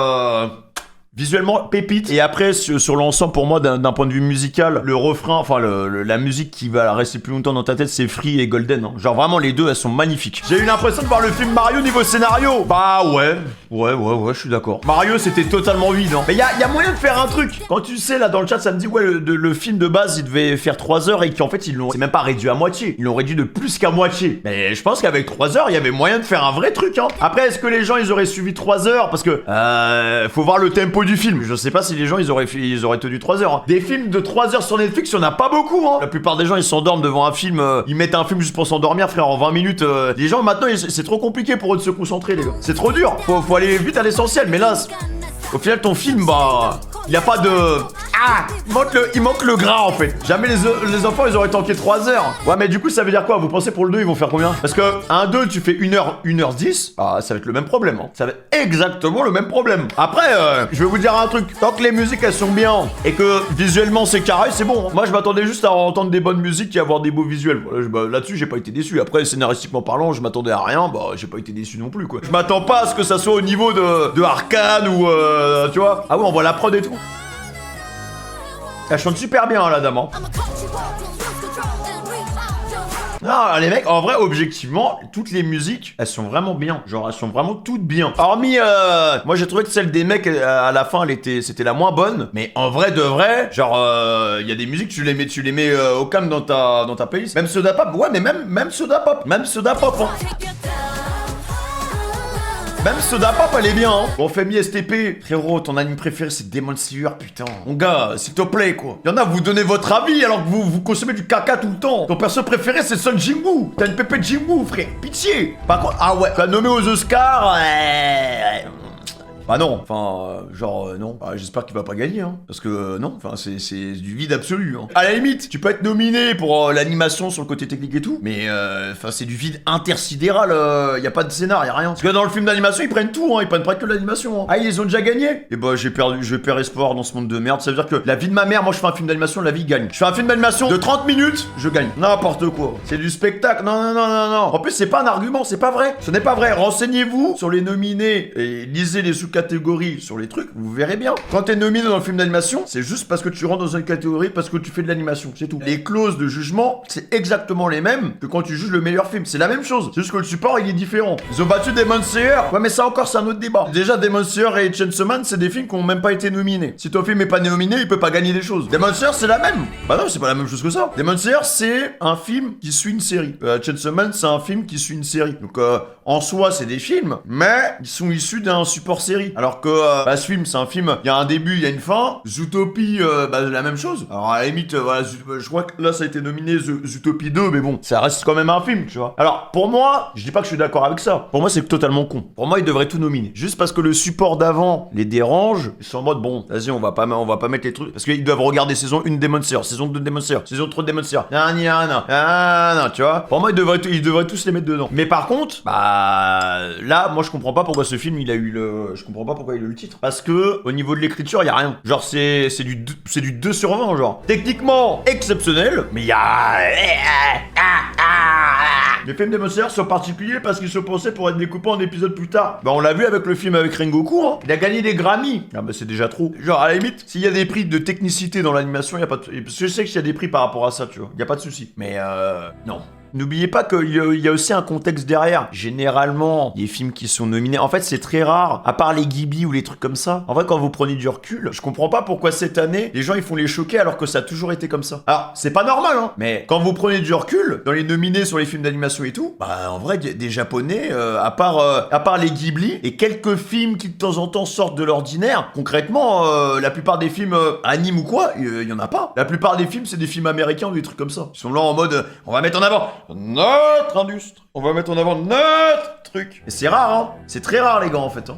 visuellement pépite. Et après sur l'ensemble, pour moi, d'un point de vue musical, le refrain, enfin la musique qui va rester plus longtemps dans ta tête, c'est Free et Golden, hein. Genre vraiment les deux, elles sont magnifiques. J'ai eu l'impression de voir le film Mario niveau scénario. Bah ouais, je suis d'accord. Mario, c'était totalement vide, hein. Mais y a moyen de faire un truc. Quand tu sais, là dans le chat, ça me dit ouais, le film de base il devait faire 3 heures et qu'en fait c'est même pas réduit à moitié. Ils l'ont réduit de plus qu'à moitié. Mais je pense qu'avec 3 heures, il y avait moyen de faire un vrai truc, hein. Après, est-ce que les gens ils auraient suivi 3 heures? Parce que faut voir le tempo du film. Je sais pas si les gens ils auraient tenu 3 heures, hein. Des films de 3 heures sur Netflix, il y en a pas beaucoup, hein. La plupart des gens ils s'endorment devant un film, ils mettent un film juste pour s'endormir, frère, en 20 minutes. Les gens maintenant c'est trop compliqué pour eux de se concentrer, les gars. C'est trop dur. Faut aller vite à l'essentiel. Mais là, au final, ton film, bah, il y a pas de... Ah, il manque le gras, en fait. Jamais les enfants, ils auraient tanké 3 heures. Ouais, mais du coup, ça veut dire quoi? Vous pensez pour le 2, ils vont faire combien? Parce que un 2, tu fais 1h10, ah, ça va être le même problème, hein. Ça va être exactement le même problème. Après, je vais vous dire un truc. Tant que les musiques, elles sont bien et que visuellement, c'est carré, c'est bon, hein. Moi, je m'attendais juste à entendre des bonnes musiques et à avoir des beaux visuels. Voilà, là-dessus, j'ai pas été déçu. Après, scénaristiquement parlant, je m'attendais à rien. Bah, j'ai pas été déçu non plus, quoi. Je m'attends pas à ce que ça soit au niveau de Arcane ou... tu vois? Ah ouais, on voit la prod et tout. Elle chante super bien, la dame, hein. Non, les mecs, en vrai, objectivement, toutes les musiques, elles sont vraiment bien. Genre, elles sont vraiment toutes bien. Hormis, moi, j'ai trouvé que celle des mecs, à la fin, c'était la moins bonne. Mais en vrai de vrai, genre, il y a des musiques, tu les mets au calme dans ta playlist. Même Soda Pop, ouais, mais même Soda Pop. Même Soda Pop, hein. Même Soda Pop, elle est bien, hein. Bon, Femi STP, frérot, ton anime préféré, c'est Demon Slayer, putain. Mon gars, s'il te plaît, quoi. Y'en a, vous donnez votre avis alors que vous consommez du caca tout le temps. Ton perso préféré, c'est Son Jinwoo. T'as une pépée de Jinwoo, frère. Pitié. Par contre, ah ouais, t'as nommé aux Oscars, bah non, enfin, non. Bah, j'espère qu'il va pas gagner, hein. Parce que, non, enfin, c'est du vide absolu, hein. À la limite, tu peux être nominé pour l'animation sur le côté technique et tout, mais, enfin, c'est du vide intersidéral, y a pas de scénar, y a rien. Parce que dans le film d'animation, ils prennent tout, hein, ils prennent pas que l'animation, hein. Ah, ils ont déjà gagné? Et bah, je perds espoir dans ce monde de merde. Ça veut dire que la vie de ma mère, moi, je fais un film d'animation, la vie gagne. Je fais un film d'animation de 30 minutes, je gagne. N'importe quoi. C'est du spectacle. Non. En plus, c'est pas un argument, c'est pas vrai. Ce n'est pas vrai. Renseignez-vous sur les nominés et lisez les sous-catégories sur les trucs, vous verrez bien. Quand t'es nominé dans le film d'animation, c'est juste parce que tu rentres dans une catégorie, parce que tu fais de l'animation, c'est tout. Les clauses de jugement, c'est exactement les mêmes que quand tu juges le meilleur film. C'est la même chose. C'est juste que le support, il est différent. Ils ont battu Demon Slayer. Ouais, mais ça encore, c'est un autre débat. Déjà, Demon Slayer et Chainsaw Man, c'est des films qui ont même pas été nominés. Si ton film est pas nominé, il peut pas gagner des choses. Demon Slayer, c'est la même. Bah non, c'est pas la même chose que ça. Demon Slayer, c'est un film qui suit une série. Chainsaw Man, c'est un film qui suit une série. Donc, en soi, c'est des films, mais ils sont issus d'un support série. Alors que ce film, c'est un film, il y a un début, il y a une fin. Zootopie, la même chose. Alors à la limite, voilà, je crois que là, ça a été nominé Zootopie 2, mais bon, ça reste quand même un film, tu vois. Alors, pour moi, je dis pas que je suis d'accord avec ça. Pour moi, c'est totalement con. Pour moi, ils devraient tout nominer. Juste parce que le support d'avant les dérange, ils sont en mode, bon, vas-y, on va pas mettre les trucs. Parce qu'ils doivent regarder saison 1 Demon Slayer, saison 2 Demon Slayer, saison 3 Demon Slayer. Non, tu vois. Pour moi, ils devraient tous les mettre dedans. Mais par contre, là, moi, je comprends pas pourquoi ce film, je comprends pas pourquoi il a eu le titre. Parce que, au niveau de l'écriture, il y a rien. Genre, c'est du 2 sur 20, genre. Techniquement, exceptionnel, mais il y a... Les films Demon Slayer sont particuliers parce qu'ils se pensaient pour être découpés en épisodes plus tard. Bah, on l'a vu avec le film avec Rengoku, hein. Il a gagné des Grammy. Ah bah, c'est déjà trop. Genre, à la limite, s'il y a des prix de technicité dans l'animation, il y a pas de... Parce que je sais qu'il y a des prix par rapport à ça, tu vois. Il y a pas de souci. Mais, non. N'oubliez pas qu'il y a aussi un contexte derrière. Généralement, les films qui sont nominés, en fait, c'est très rare, à part les Ghibli ou les trucs comme ça. En vrai, quand vous prenez du recul, je comprends pas pourquoi cette année, les gens, ils font les choquer alors que ça a toujours été comme ça. Alors, c'est pas normal, hein, mais quand vous prenez du recul, dans les nominés sur les films d'animation et tout, bah, en vrai, des Japonais, à part les Ghibli, et quelques films qui, de temps en temps, sortent de l'ordinaire, concrètement, la plupart des films anime ou quoi, il y en a pas. La plupart des films, c'est des films américains ou des trucs comme ça. Ils sont là en mode, on va mettre en avant notre industrie. On va mettre en avant notre truc. Et c'est rare, hein. C'est très rare, les gars, en fait, hein.